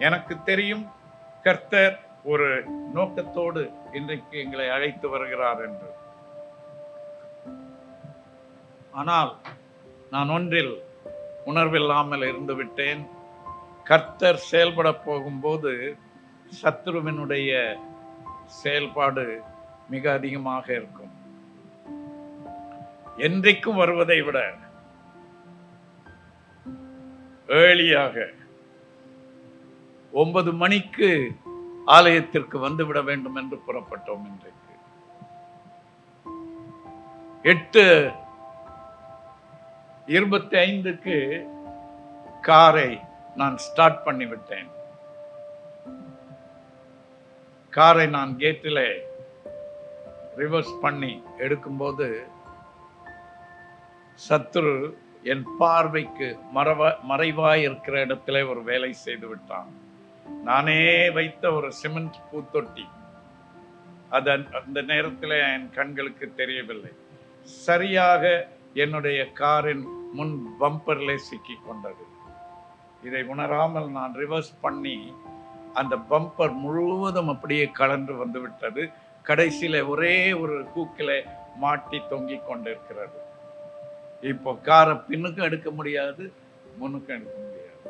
எனக்கு தெரியும் கர்த்தர் ஒரு நோக்கத்தோடு இன்றைக்கு எங்களை அழைத்து வருகிறார் என்று. ஆனால் நான் ஒன்றில் உணர்வில்லாமல் இருந்து விட்டேன். கர்த்தர் செயல்பட போகும்போது சத்துருவினுடைய செயல்பாடு மிக அதிகமாக இருக்கும். என்றைக்கும் வருவதை விட ஏர்லியாக 9 மணிக்கு ஆலயத்திற்கு வந்துவிட வேண்டும் என்று புறப்பட்டோம். இன்றைக்கு 8:25 காரை நான் ஸ்டார்ட் பண்ணிவிட்டேன். காரை நான் கேட்டிலே ரிவர்ஸ் பண்ணி எடுக்கும்போது சத்துரு என் பார்வைக்கு மறைவாய் இருக்கிற இடத்துல ஒரு வேலை செய்து விட்டான். நானே வைத்த ஒரு சிமெண்ட் பூத்தொட்டி அது அந்த நேரத்தில் என் கண்களுக்கு தெரியவில்லை. சரியாக என்னுடைய காரின் முன் பம்பர்ல சிக்கி கொண்டது. இதை உணராமல் நான் ரிவர்ஸ் பண்ணி அந்த பம்பர் முழுவதும் அப்படியே கலந்து வந்து விட்டது. கடைசியில ஒரே ஒரு ஹூக்கில் மாட்டி தொங்கிக் கொண்டிருக்கிறது. இப்போ காரை பின்னுக்கும் எடுக்க முடியாது, முன்னுக்கும் எடுக்க முடியாது.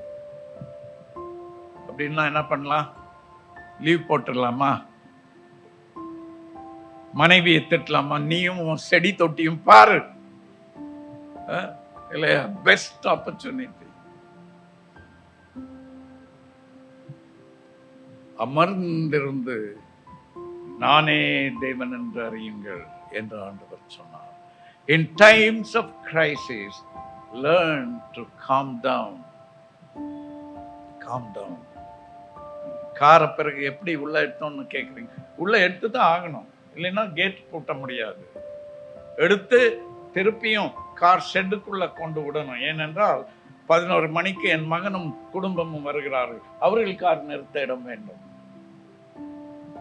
அப்படின்னா என்ன பண்ணலாம்? லீவ் போட்டுடலாமா? மனைவியை திட்டலாமா? நீயும் செடி தொட்டியும் பாரு இல்லையா? Best opportunity. அமர்ந்திருந்து நானே தேவன் என்று அறியுங்கள் என்று ஆண்டவர் சொன்னார். In times of crisis, learn to calm down. Calm down. காரை பிறகு எப்படி உள்ள எடுத்தோம்னு கேட்குறீங்க? உள்ள எடுத்து தான் ஆகணும், இல்லைன்னா கேட் பூட்ட முடியாது. எடுத்து திருப்பியும் கார் ஷெட்டுக்குள்ள கொண்டு விடணும். ஏனென்றால் 11 மணிக்கு என் மகனும் குடும்பமும் வருகிறார்கள். அவர்கள் கார் நிறுத்த இடம் வேண்டும்.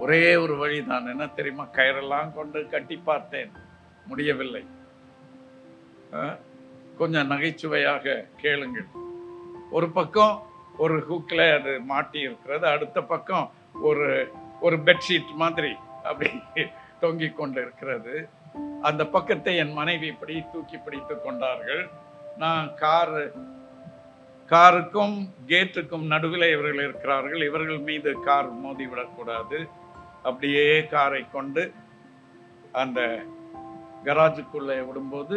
ஒரே ஒரு வழிதான், என்ன தெரியுமா? கயிறெல்லாம் கொண்டு கட்டி பார்த்தேன், முடியவில்லை. கொஞ்சம் நகைச்சுவையாக கேளுங்கள். ஒரு பக்கம் ஒரு ஹூக்கில் அது மாட்டி இருக்கிறது, அடுத்த பக்கம் ஒரு பெட்ஷீட் மாதிரி அப்படி தொங்கி கொண்டு இருக்கிறது. அந்த பக்கத்தை என் மனைவி இப்படி தூக்கி பிடித்து கொண்டார்கள். நான் காருக்கும் கேட்டுக்கும் நடுவில் இவர்கள் இருக்கிறார்கள். இவர்கள் மீது கார் மோதி விடக்கூடாது. அப்படியே காரை கொண்டு அந்த கராஜுக்குள்ளே விடும்போது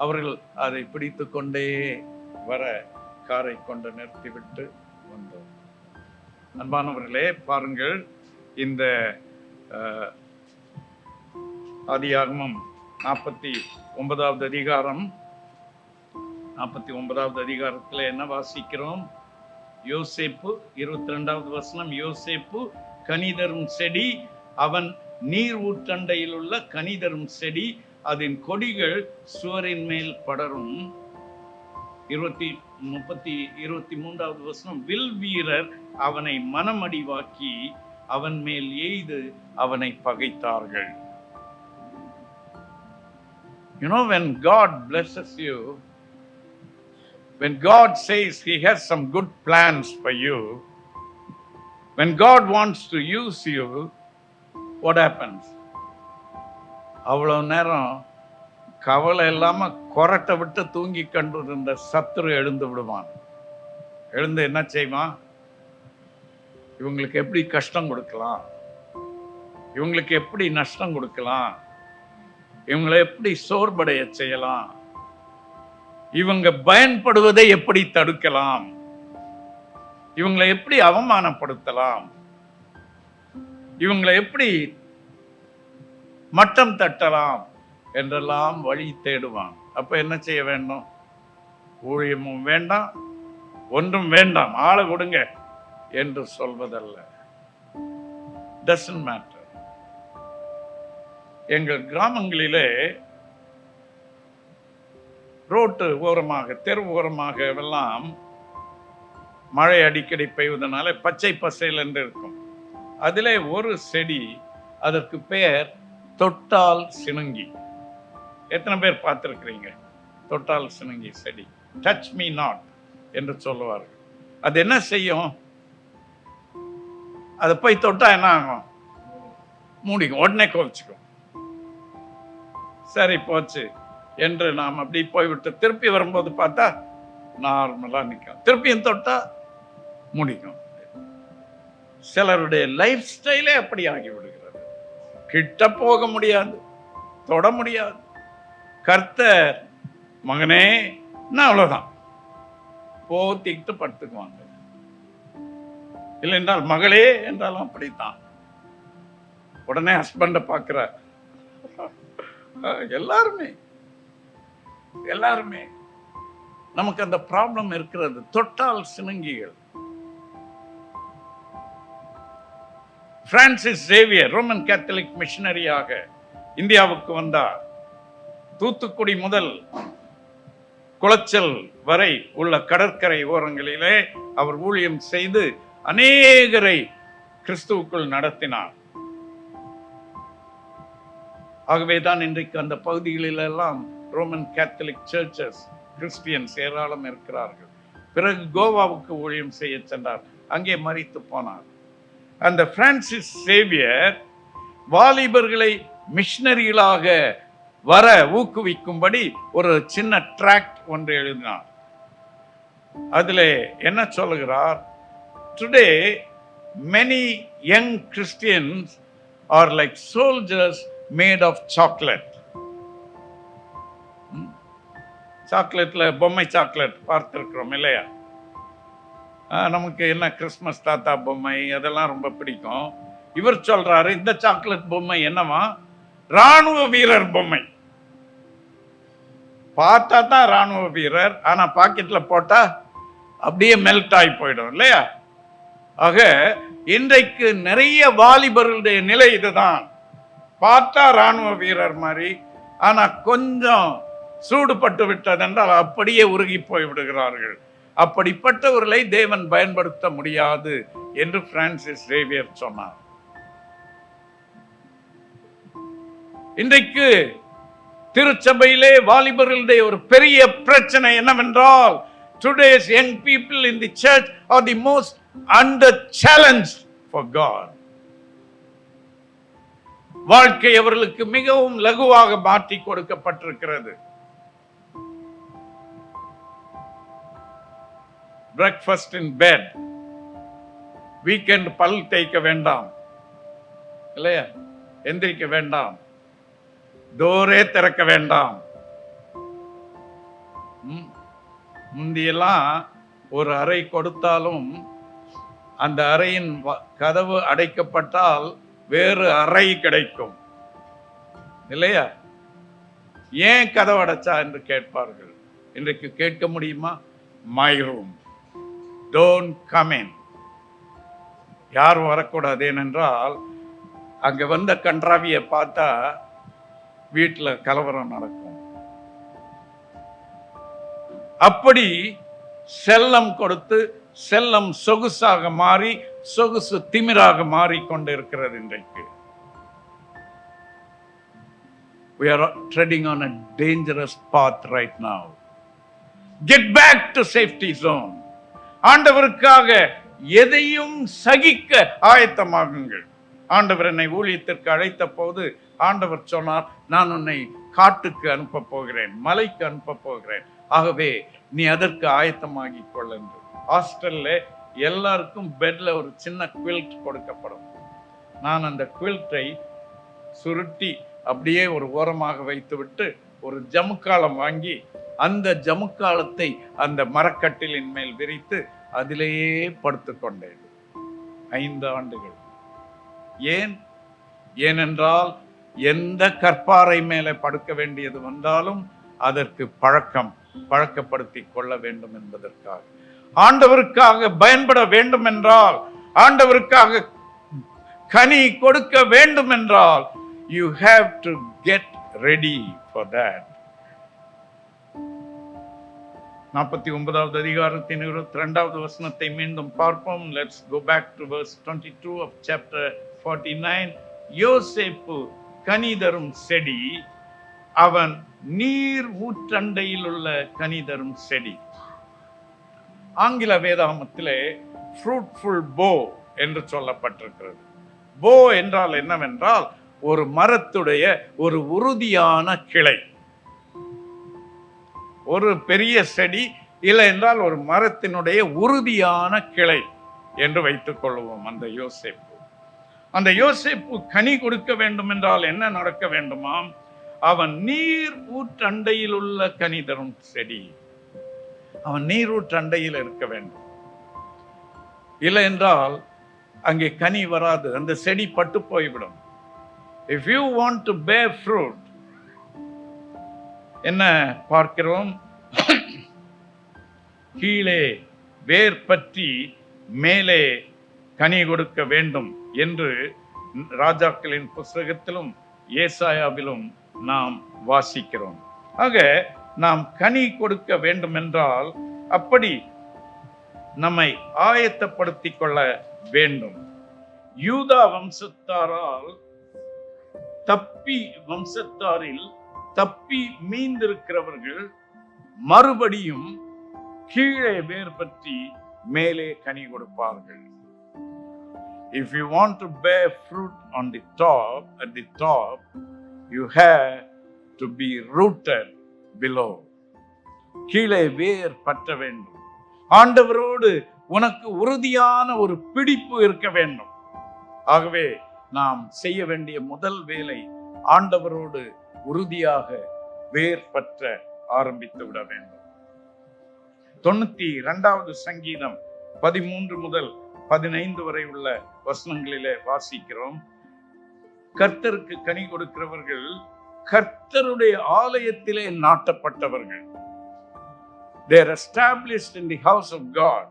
அவர்கள் அதை பிடித்து கொண்டே வர காரை கொண்டு நிறுத்திவிட்டு வந்தோம். அன்பானவர்களே, பாருங்கள், இந்த ஆதியாகமம் 49வது அதிகாரம் 49வது அதிகாரத்தில் என்ன வாசிக்கிறோம்? யோசேப்பு 22வது வசனம், யோசேப்பு கனிதரும் செடி, அவன் நீர் ஊற்றண்டையில் உள்ள கனிதரும் செடி, அதன் கொடிகள் சுவரின் மேல் படரும். 23வது வசனம், வில் வீரர் அவனை மனமடிவாக்கி அவன் மேல் எய்து அவனை பகைத்தார்கள். You know, when God blesses you, when God says He has some good plans for you, when God wants to use you, what happens? அவ்வளவு நேரம் கவலை இல்லாம கொரட்டை விட்டு தூங்கி கண்டு இருந்த சத்துரு எழுந்து விடுவான். எழுந்து என்ன செய்வான்? இவங்களுக்கு எப்படி கஷ்டம் கொடுக்கலாம், இவங்களுக்கு எப்படி நஷ்டம் கொடுக்கலாம், இவங்களை எப்படி சோர்வடைய செய்யலாம், இவங்க பயன்படுவதை எப்படி தடுக்கலாம், இவங்களை எப்படி அவமானப்படுத்தலாம், இவங்களை எப்படி மட்டம் தட்டலாம் என்றெல்லாம் வழி தேடுவான். அப்ப என்ன செய்ய வேண்டும்? ஊழியமும் வேண்டாம், ஒன்றும் வேண்டாம், ஆளை கொடுங்க என்று சொல்வதல்ல. Doesn't matter. எங்கள் கிராமங்களிலே ரோட்டு ஓரமாக, தெரு ஓரமாக எல்லாம் மழை அடிக்கடி பெய்வதனால பச்சை பசையில் என்று இருக்கும். அதிலே ஒரு செடி, அதற்கு பெயர் தொட்டால் சினுங்கி. எத்தனை பேர் பார்த்திருக்கிறீங்க தொட்டால் சினுங்கி செடி? டச் மீ நாட் என்று சொல்லுவார்கள். அது என்ன செய்யும்? அதை போய் தொட்டா என்ன ஆகும்? மூடிக்கும், உடனே கோவிச்சுக்கும். சரி போச்சு என்று நாம் அப்படி போய்விட்டு திருப்பி வரும்போது பார்த்தா நார்மலா நிற்கும். திருப்பியும் தொட்டா முடிக்கும். சிலருடைய லைஃப் ஸ்டைலே அப்படி ஆகிவிடுகிறது. கிட்ட போக முடியாது, தொட முடியாது. கர்த்தர் மகனே அவ்வளவுதான் போத்திக்கிட்டு படுத்துக்குவாங்க. இல்லை என்றால் மகளே என்றாலும் அப்படித்தான். உடனே ஹஸ்பண்ட பார்க்கிறார். எல்லாருமே நமக்கு அந்த ப்ராப்ளம் இருக்கிறது. தொட்டால் சினுங்கிகள். பிரான்சிஸ் சேவியர் ரோமன் கேத்தலிக் மிஷனரியாக இந்தியாவுக்கு வந்தார். தூத்துக்குடி முதல் குளச்சல் வரை உள்ள கடற்கரை ஓரங்களிலே அவர் ஊழியம் செய்து அநேகரை கிறிஸ்துவுக்குள் நடத்தினார். ஆகவேதான் இன்றைக்கு அந்த பகுதிகளில் எல்லாம் ரோமன் கேத்தலிக் சர்ச்சஸ், கிறிஸ்டியன்ஸ் ஏராளம் இருக்கிறார்கள். பிறகு கோவாவுக்கு ஊழியம் செய்ய சென்றார், அங்கே மரித்து போனார். அந்த பிரான்சிஸ் சேவியர் வாலிபர்களை மிஷனரிகளாக வர ஊக்குவிக்கும்படி ஒரு சின்ன ட்ராக்ட் ஒன்று எழுதினார். அதில் என்ன சொல்லுகிறார்? Today many young Christians are like soldiers made of chocolate. சாக்லேட்ல பொம்மை சாக்லேட் பார்த்திருக்கிறோம் இல்லையா? நமக்கு என்ன கிறிஸ்மஸ் தாத்தா பொம்மை அதெல்லாம் ரொம்ப பிடிக்கும். இவர் சொல்றாரு, இந்த சாக்லேட் பொம்மை என்னவா? ராணுவ வீரர் பொம்மை. பார்த்தா தான் ராணுவ வீரர், ஆனா பாக்கெட்ல போட்டா அப்படியே மெல்ட் ஆகி போயிடும் இல்லையா? ஆக இன்றைக்கு நிறைய வாலிபர்களுடைய நிலை இதுதான். பார்த்தா ராணுவ வீரர் மாதிரி, ஆனா கொஞ்சம் சூடுபட்டு விட்டதென்றால் அப்படியே உருகி போய் விடுகிறார்கள். அப்படிப்பட்டவர்களை தேவன் பயன்படுத்த முடியாது என்று பிரான்சிஸ் சேவியர் சொன்னார். இன்றைக்கு திருச்சபையிலே வாலிபர்களுடைய ஒரு பெரிய பிரச்சனை என்னவென்றால், today's young people in the church are the most under challenged for God. வாழ்க்கை அவர்களுக்கு மிகவும் லகுவாக மாற்றி கொடுக்கப்பட்டிருக்கிறது. பிரேக்ஃபாஸ்ட் இன் பெட், வீக்கெண்ட் பல் தேய்க்க வேண்டாம் இல்லையா, எந்திரிக்க வேண்டாம், டோரே திறக்க வேண்டாம். முந்தியெல்லாம் ஒரு அறை கொடுத்தாலும் அந்த அறையின் கதவு அடைக்கப்பட்டால் வேறு அறை கிடைக்கும் இல்லையா? ஏன் கதவு அடைச்சா என்று கேட்பார்கள். இன்றைக்கு கேட்க முடியுமா? My room, don't come in. யாரும் வரக்கூடாது. ஏனென்றால் அங்க வந்த கன்றாவியை பார்த்தா வீட்டில் கலவரம் நடக்கும். அப்படி செல்லம் கொடுத்து செல்லம் சொகுசாக மாறி சொகுசு திமிராக மாறிக்கொண்டிருக்கிறது இன்றைக்கு. We are treading on a dangerous path right now. Get back to safety zone. ஆண்டவருக்காக எதையும் சகிக்க ஆயத்தமாகுங்கள். ஆண்டவர் என்னை ஊழியத்திற்கு அழைத்த போது ஆண்டவர் சொன்னார், நான் உன்னை காட்டுக்கு அனுப்ப போகிறேன், மலைக்கு அனுப்ப போகிறேன், ஆகவே நீ அதற்கு ஆயத்தமாகி கொள்ள என்று. ஹாஸ்டல்ல எல்லாருக்கும் பெட்ல ஒரு சின்ன குவில்ட் கொடுக்கப்படும். நான் அந்த குவில்ட்டை சுருட்டி அப்படியே ஒரு ஓரமாக வைத்து விட்டு ஒரு ஜமுக்காலம் வாங்கி அந்த ஜமுக்காலத்தை அந்த மரக்கட்டிலின் மேல் விரித்து அதிலேயே படுத்து கொண்டேன் 5 ஆண்டுகள். ஏனென்றால் எந்த கற்பாறை மேலே படுக்க வேண்டியது வந்தாலும் அதற்கு பழக்கப்படுத்தி கொள்ள வேண்டும் என்பதற்காக. ஆண்டவருக்காக பயன்பட வேண்டும் என்றால், ஆண்டவருக்காக கனி கொடுக்க வேண்டும் என்றால், you have to get ready for that. 49வது அதிகாரத்தின் 22வது வசனத்தை மீண்டும் பார்ப்போம். Let's go back to verse 22 of chapter 49. யோசேப்பு கனி தரும் செடி, அவன் நீர் ஊற்றண்டையில் உள்ள கனி தரும் செடி. ஆங்கில வேதாகமத்திலே ஃப்ரூட்ஃபுல் போ என்று சொல்லப்பட்டிருக்கிறது. போ என்றால் என்னவென்றால் ஒரு மரத்துடைய ஒரு உறுதியான கிளை. ஒரு பெரிய செடி இல்லை என்றால் ஒரு மரத்தினுடைய உறுதியான கிளை என்று வைத்துக் கொள்வோம். அந்த யோசேப்பு கனி கொடுக்க வேண்டும் என்றால் என்ன நடக்க வேண்டுமாம்? அவன் நீர் ஊற்றண்டையில் உள்ள கனி தரும் செடி. அவன் நீரூற்றண்டையில் இருக்க வேண்டும். இல்லை என்றால் அங்கே கனி வராது, அந்த செடி பட்டு போய்விடும். If you want to bear fruit, என்ன பார்க்கிறோம்? கீழே வேர் பற்றி மேலே கனி கொடுக்க வேண்டும் என்று ராஜாக்களின் புஸ்தகத்திலும் ஏசாயாவிலும் நாம் வாசிக்கிறோம். ஆக நாம் கனி கொடுக்க வேண்டும் என்றால் அப்படி நம்மை ஆயத்தப்படுத்திக் கொள்ள வேண்டும். யூதா வம்சத்தாரில் தப்பி மீந்திருக்கிறவர்கள் மறுபடியும் கீழே வேர் பற்றி மேலே கனி கொடுப்பார்கள். If you want to bear fruit on the top, at the top, you have to be rooted below. கீழே வேர் பற்ற வேண்டும். ஆண்டவரோடு உனக்கு உறுதியான ஒரு பிடிப்பு இருக்க வேண்டும். ஆகவே நாம் செய்ய வேண்டிய முதல் வேலை ஆண்டவரோடு உறுதியாக வேர் பற்ற ஆரம்பித்து விட வேண்டும். 92வது சங்கீதம் 13 முதல் 15 வரை உள்ள வசனங்களிலே வாசிக்கிறோம். கர்த்தருக்கு கனி கொடுக்கிறவர்கள் கர்த்தருடைய ஆலயத்திலே நாட்டப்பட்டவர்கள். They are established in the house of God.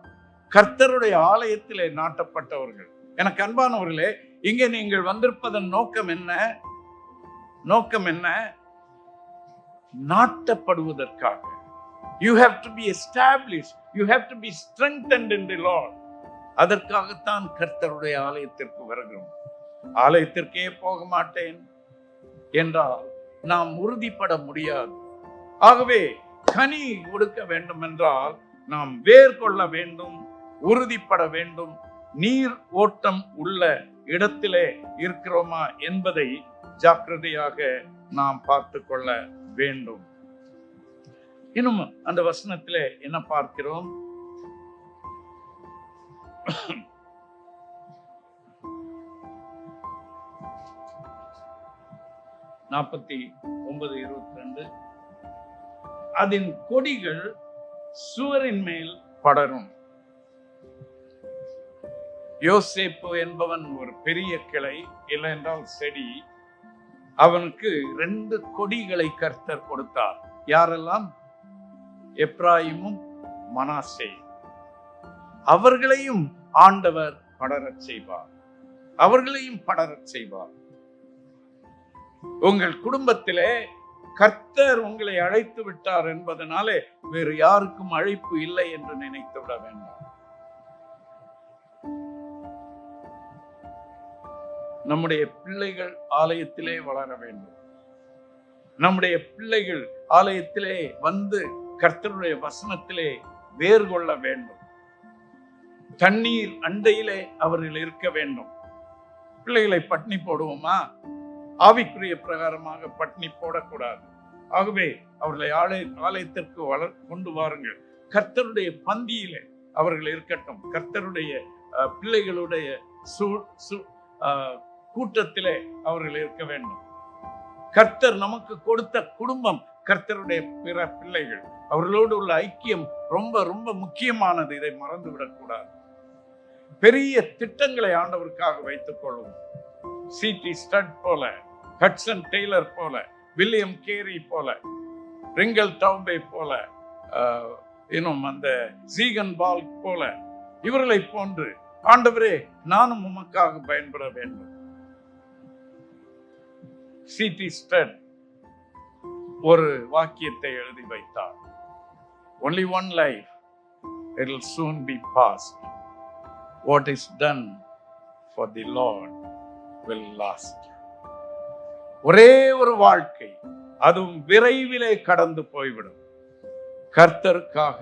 கர்த்தருடைய ஆலயத்திலே நாட்டப்பட்டவர்கள். எனக்கு அன்பானவர்களே, இங்கே நீங்கள் வந்திருப்பதன் நோக்கம் என்ன? நாட்டப்படுவதற்காக. You have to be established. You have to be strengthened in the Lord. அதற்காகத்தான் கர்த்தருடைய ஆலயத்திற்கு வருகிறோம். ஆலயத்திற்கே போக மாட்டேன் என்றால் நாம் உறுதிப்பட முடியாது. ஆகவே கனி கொடுக்க வேண்டும் என்றால் நாம் வேர் கொள்ள வேண்டும், உறுதிப்பட வேண்டும். நீர் ஓட்டம் உள்ள இடத்திலே இருக்கிறோமா என்பதை ஜாக்கிரதையாக நாம் பார்த்து கொள்ள வேண்டும். இன்னும் அந்த வசனத்திலே என்ன பார்க்கிறோம்? 49:22 அதன் கொடிகள் சுவரின் மேல் படரும். யோசேப்பு என்பவன் ஒரு பெரிய கிளை, இல்லை என்றால் செடி. அவனுக்கு 2 கொடிகளை கர்த்தர் கொடுத்தார். யாரெல்லாம்? எப்ராயிமும் மனாசே. அவர்களையும் ஆண்டவர் படரச் செய்வார். உங்கள் குடும்பத்திலே கர்த்தர் உங்களை அழைத்து விட்டார் என்பதனாலே வேறு யாருக்கும் அழைப்பு இல்லை என்று நினைத்து விட வேண்டாம். நம்முடைய பிள்ளைகள் ஆலயத்திலே வளர வேண்டும். நம்முடைய பிள்ளைகள் ஆலயத்திலே வந்து கர்த்தருடைய வசனத்திலே வேர் கொள்ள வேண்டும். தண்ணீர் அண்டையிலே அவர்கள் இருக்க வேண்டும். பிள்ளைகளை பட்டினி போடுவோமா? ஆவிக்குரிய பிரகாரமாக பட்டினி போடக்கூடாது. ஆகவே அவர்களை ஆலயத்திற்கு கொண்டு வாருங்கள். கர்த்தருடைய பந்தியிலே அவர்கள் இருக்கட்டும். கர்த்தருடைய பிள்ளைகளுடைய கூட்டத்திலே அவர்கள் இருக்க வேண்டும். கர்த்தர் நமக்கு கொடுத்த குடும்பம் கர்த்தருடைய பிற பிள்ளைகள். அவர்களோடு உள்ள ஐக்கியம் ரொம்ப ரொம்ப முக்கியமானது. இதை மறந்துவிடக் கூடாது. பெரிய திட்டங்களை ஆண்டவருக்காக வைத்துக் கொள்வோம். C.T. ஸ்டட் போல, ஹட்சன் டெய்லர் போல, வில்லியம் கேரி போல, ரிங்கல் டவுபே போல, இன்னும் அந்த ஜீகன் பால் போல, இவர்களை போன்று ஆண்டவரே நானும் உமக்காக பயன்பட வேண்டும். C.T. ஸ்டட் ஒரு வாக்கியத்தை எழுதி வைத்தார். Only one life, it will soon be past. What is done for the Lord will last. ஒரே ஒரு வாழ்க்கை, அதுவும் விரைவிலே கடந்து போய்விடும். கர்த்தருக்காக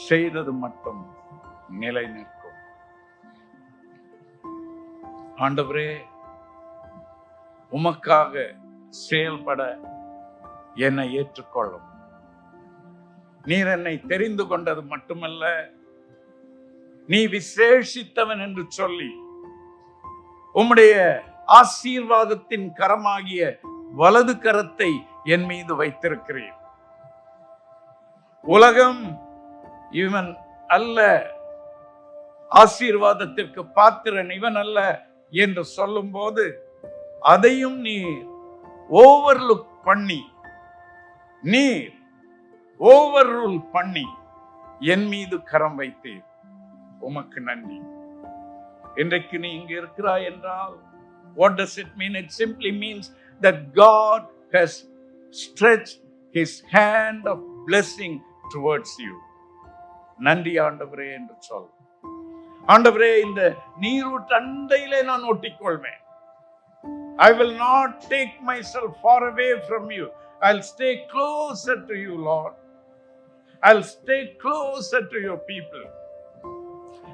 செய்தது மட்டும் நிலை நிற்கும். ஆண்டவரே, உமக்காக செயல்பட என்னை ஏற்றுக்கொள்ளும். நீர் என்னை தெரிந்து கொண்டது மட்டுமல்ல, நீ விசேஷித்தவன் என்று சொல்லி உம்முடைய ஆசீர்வாதத்தின் கரமாகிய வலது கரத்தை என் மீது வைத்திருக்கிறீர். உலகம் இவன் அல்ல, ஆசீர்வாதத்திற்கு பாத்திரன் இவன் அல்ல என்று சொல்லும் போது அதையும் நீர் ஓவர்லுக் பண்ணி, நீர் ஓவர்ரூல் பண்ணி என் மீது கரம் வைத்தீர். உமக்கு நன்றி. இன்றைக்கு நீ இங்கு இருக்கிறாய் என்றால் what does it mean? It simply means that God has stretched his hand of blessing towards you. நன்றி ஆண்டவரே என்று சொல். ஆண்டவரே, இந்த நீரூற்று அண்டையிலே நான் ஒட்டிக்கொள்வேன். I will not take myself far away from you. I'll stay closer to you, Lord. I'll stay closer to your people.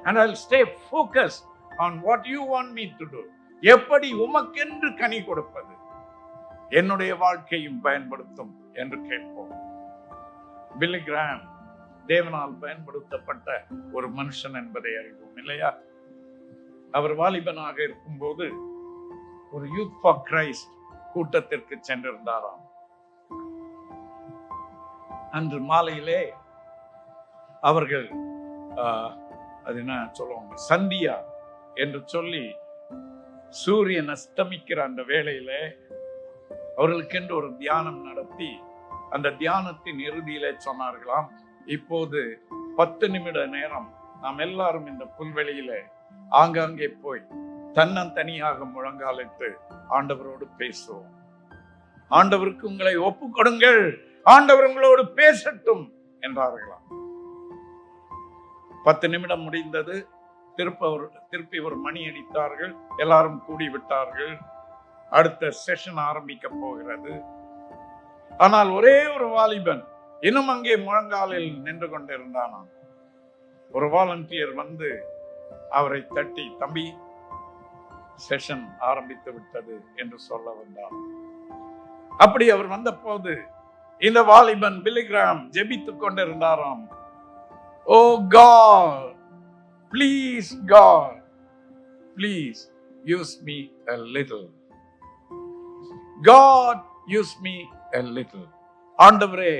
And I'll stay focused on what you want me to do. எப்படி உமக்கென்று கனி கொடுப்பது என்னுடைய வாழ்க்கையும் பயன்படுத்தும் என்று கேட்போம். பில்லி gram தேவனால் பயன்படுத்தப்பட்ட ஒரு மனுஷன் என்பதை அறிவோம் இல்லையா? அவர் வாலிபனாக இருக்கும்போது ஒரு யூத் ஃபார் கிரைஸ்ட் கூட்டத்திற்கு சென்றிருந்தாராம். அன்று மாலையிலே அவர்கள் அது என்ன சொல்லுவாங்க, சந்தியா என்று சொல்லி சூரியன் அஸ்தமிக்கிற அந்த வேளையிலே அவர்களுக்கென்று ஒரு தியானம் நடத்தி அந்த தியானத்தின் இறுதியிலே சொன்னார்களாம், இப்போது 10 நிமிட நேரம் நாம் எல்லாரும் இந்த புல்வெளியிலே ஆங்காங்கே போய் தன்னந்தனியாக முழங்காலிட்டு ஆண்டவரோடு பேசுவோம். ஆண்டவருக்கு உங்களை ஒப்பு கொடுங்கள், ஆண்டவர் உங்களோடு பேசட்டும் என்றார்களாம். 10 நிமிடம் முடிந்தது. திருப்பி ஒரு மணி அடித்தார்கள். எல்லாரும் கூடிவிட்டார்கள். அடுத்த செஷன் ஆரம்பிக்க போகிறது. ஆனால் ஒரே ஒரு வாலிபன் இன்னும் அங்கே முழங்காலில் நின்று கொண்டிருந்தானாம். ஒரு வாலண்டியர் வந்து அவரை தட்டி, தம்பி, செஷன் ஆரம்பித்து விட்டது என்று சொல்ல வந்தார். அப்படி அவர் வந்த போது இந்த வாலிபன் பில்லி கிராம் ஜெபித்துக் கொண்டிருந்தாராம். ஓ God, please God, please use me a little. God, use me a little. ஆண்டவரே,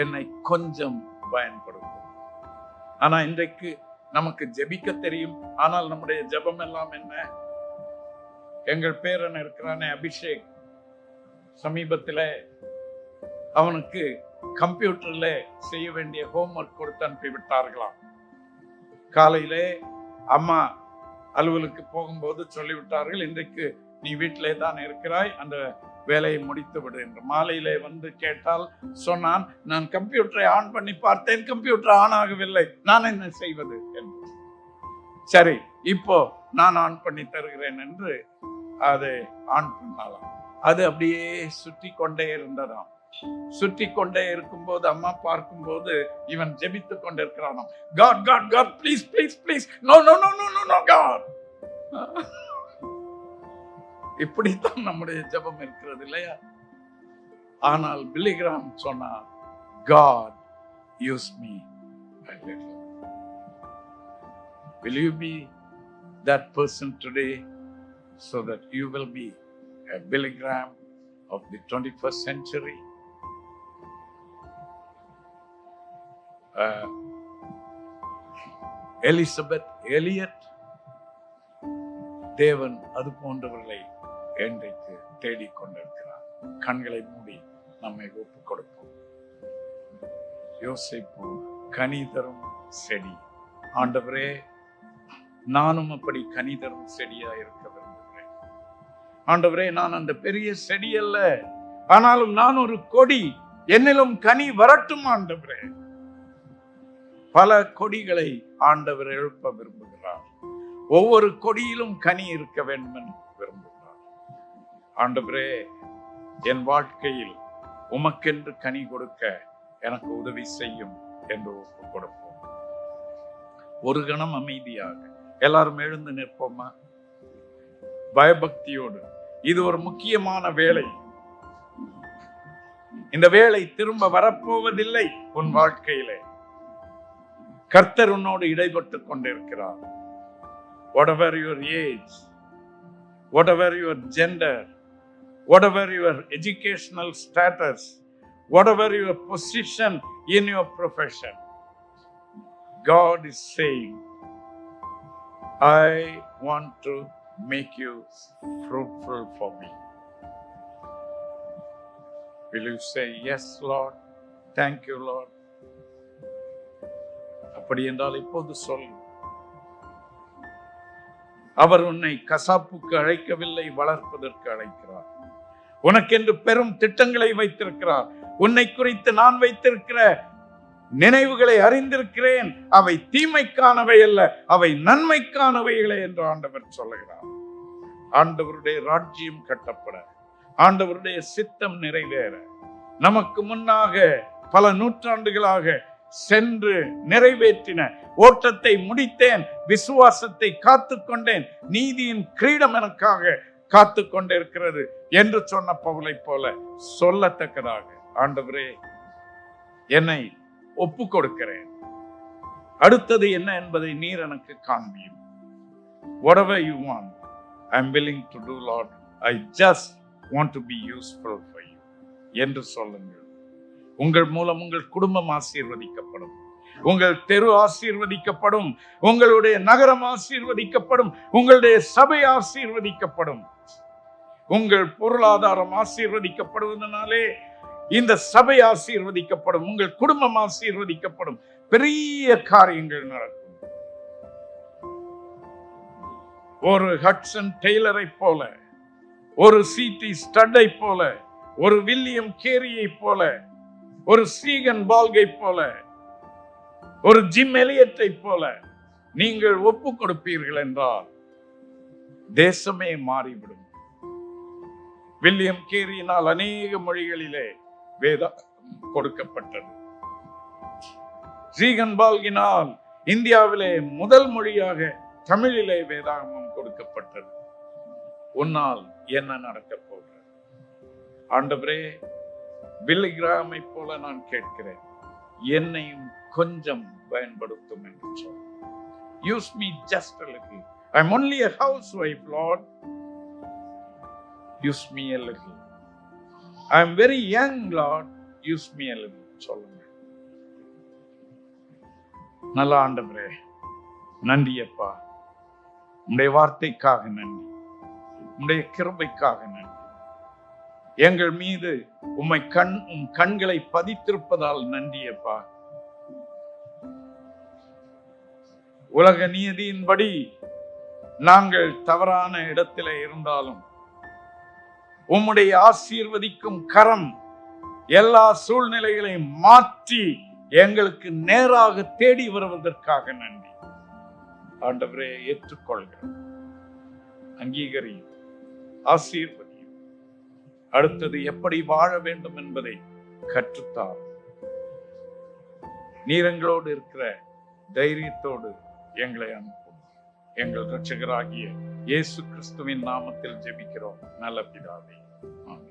என்னை கொஞ்சம் பயன்படுத்தும். ஆனா இன்றைக்கு நமக்கு ஜெபிக்க தெரியும், ஆனால் நம்முடைய ஜெபம் எல்லாம் என்ன? எங்கள் பேரன் இருக்கிறானே அபிஷேக், சமீபத்தில் அவனுக்கு கம்ப்யூட்டர்ல செய்ய வேண்டிய ஹோம்ஒர்க் கொடுத்து அனுப்பிவிட்டார்களாம். காலையிலே அம்மா அலுவலுக்கு போகும்போது சொல்லிவிட்டார்கள், இன்றைக்கு நீ வீட்டிலே தான் இருக்கிறாய், அந்த வேலையை முடித்து விடு என்று. மாலையிலே வந்து கேட்டால் சொன்னான், நான் கம்ப்யூட்டரை ஆன் பண்ணி பார்த்தேன், கம்ப்யூட்டர் ஆன் ஆகவில்லை, நான் என்ன செய்வது என்று. சரி, இப்போ நான் ஆன் பண்ணி தருகிறேன் என்று அதை ஆன் பண்ணலாம். அது அப்படியே சுற்றி கொண்டே இருந்ததாம். சுற்றி கொண்டே இருக்கும்போது அம்மா பார்க்கும்போது இவன் ஜெபித்துக் கொண்டிருக்கிறானாம். God, God, God, please, please, please, no, no, no, no, no, no, God. இப்படித்தான் நம்முடைய ஜெபம் இருக்கிறது இல்லையா? ஆனால் பில்லி கிராம் சொன்னார், God, use me a little. Will you be that person today so that you will be a Billy Graham of the 21st century? Elizabeth Elliot, தேவன் அது போன்றவர்களை இன்றைக்கு தேடிக்கொண்டிருக்கிறார். கண்களை மூடி நம்மை ஒப்புக் கொடுப்போம். யோசேப்பு கனி தரும் செடி. ஆண்டவரே, நானும் அப்படி கனி தரும் செடியா இருக்க விரும்புகிறேன். ஆண்டவரே, நான் அந்த பெரிய செடி அல்ல, ஆனாலும் நான் ஒரு கொடி, என்னிலும் கனி வரட்டும் ஆண்டவரே. பல கொடிகளை ஆண்டவர் எழுப்ப விரும்புகிறார். ஒவ்வொரு கொடியிலும் கனி இருக்க வேண்டும் என்று விரும்புகிறார். ஆண்டவரே, என் வாழ்க்கையில் உமக்கென்று கனி கொடுக்க எனக்கு உதவி செய்யும் என்று ஒப்புக் கொடுப்போம். ஒரு கணம் அமைதியாக எல்லாரும் எழுந்து நிற்போமா? பயபக்தியோடு. இது ஒரு முக்கியமான வேலை. இந்த வேலை திரும்ப வரப்போவதில்லை. உன் வாழ்க்கையிலே கர்த்தர் உன்னோடு இடைப்பட்டுக் கொண்டிருக்கிறார். Whatever your age, whatever your gender, whatever your educational status, whatever your position in your profession, God is saying, I want to make you fruitful for me. Will you say, yes, Lord? Thank you, Lord. அப்படி என்றால் இப்போது சொல். அவர் உன்னை கசாப்புக்கு அழைக்கவில்லை, வளர்ப்பதற்கு அழைக்கிறார். உனக்கென்று பெரும் திட்டங்களை வைத்திருக்கிறார். உன்னை குறித்து நான் வைத்திருக்கிற நினைவுகளை அறிந்திருக்கிறேன், அவை தீமைக்கானவை அல்ல, அவை நன்மைக்கானவைகளே என்று ஆண்டவர் சொல்லுகிறார். ஆண்டவருடைய ராஜ்யம் கட்டப்பட, ஆண்டவருடைய சித்தம் நிறைவேற, நமக்கு முன்னாக பல நூற்றாண்டுகளாக சென்று நிறைவேற்றின ஓட்டத்தை முடித்தேன், விசுவாசத்தை காத்துக்கொண்டேன், நீதியின் கிரீடம் எனக்காக காத்து கொண்டிருக்கிறது என்று சொன்ன பவுலை போல சொல்லத்தக்கதாக, ஆண்டவரே என்னை ஒப்பு கொடுக்கிறேன், அடுத்தது என்ன என்பதை நீர் எனக்கு காண்பியும். Whatever you want, I am willing to do, Lord. I just want to be useful for you என்று சொல்லுங்கள். உங்கள் மூலம் உங்கள் குடும்பம் ஆசீர்வதிக்கப்படும், உங்கள் தெரு ஆசீர்வதிக்கப்படும், உங்களுடைய நகரம் ஆசீர்வதிக்கப்படும், உங்களுடைய சபை ஆசீர்வதிக்கப்படும், உங்கள் பொருளாதாரம் ஆசீர்வதிக்கப்படுவதனாலே இந்த சபை ஆசீர்வதிக்கப்படும், உங்கள் குடும்பம் ஆசீர்வதிக்கப்படும், பெரிய காரியங்கள் நடக்கும். ஒரு ஹட்சன் டெய்லரை போல, ஒரு சிடி ஸ்டட்டை போல, ஒரு வில்லியம் கேரியை போல, ஒரு ஸ்டீகன் பால்கை போல, ஒரு ஜிம் எலியட்டை போல நீங்கள் ஒப்பு கொடுப்பீர்கள் என்றால் தேசமே மாறிவிடும். வில்லியம் கேரியினால் அநேக மொழிகளிலே வேதம் கொடுக்கப்பட்டது. ஸ்டீகன் பால்கினால் இந்தியாவிலே முதல் மொழியாக தமிழிலே வேதாகமம் கொடுக்கப்பட்டது. உன்னால் என்ன நடக்க போகிறது? ஆண்டவரே, பில்லி கிராமை போல நான் கேட்கிறேன், என்னையும் கொஞ்சம் பயன்படுத்தும் என்று சொல். Use me just a little. I'm only a housewife, Lord. Use me a little. I'm very young, Lord. Use me a little. சொல்லுங்க. நல்ல ஆண்டவரே, நன்றி அப்பா. உம்முடைய வார்த்தைக்காக நன்றி, உம்முடைய கிருபைக்காக நன்றி. எங்கள் மீது உம் கண்களை பதித்திருப்பதால் நன்றி அப்பா. உலக நீதியின்படி நாங்கள் தவறான இடத்திலே இருந்தாலும் உம்முடைய ஆசீர்வதிக்கும் கரம் எல்லா சூழ்நிலைகளையும் மாற்றி எங்களுக்கு நேராக தேடி வருவதற்காக நன்றி. ஆண்டவரே, ஏற்றுக்கொள்கிறோம், அங்கீகரியும், ஆசீர்வதியும். அடுத்தது எப்படி வாழ வேண்டும் என்பதை கற்றுத்தார். நீர் எங்களோடு இருக்கிற தைரியத்தோடு எங்களை அனுப்பும். எங்கள் இரட்சகராகிய இயேசு கிறிஸ்துவின் நாமத்தில் ஜெபிக்கிறோம் நல்ல பிதாவே. ஆமென்.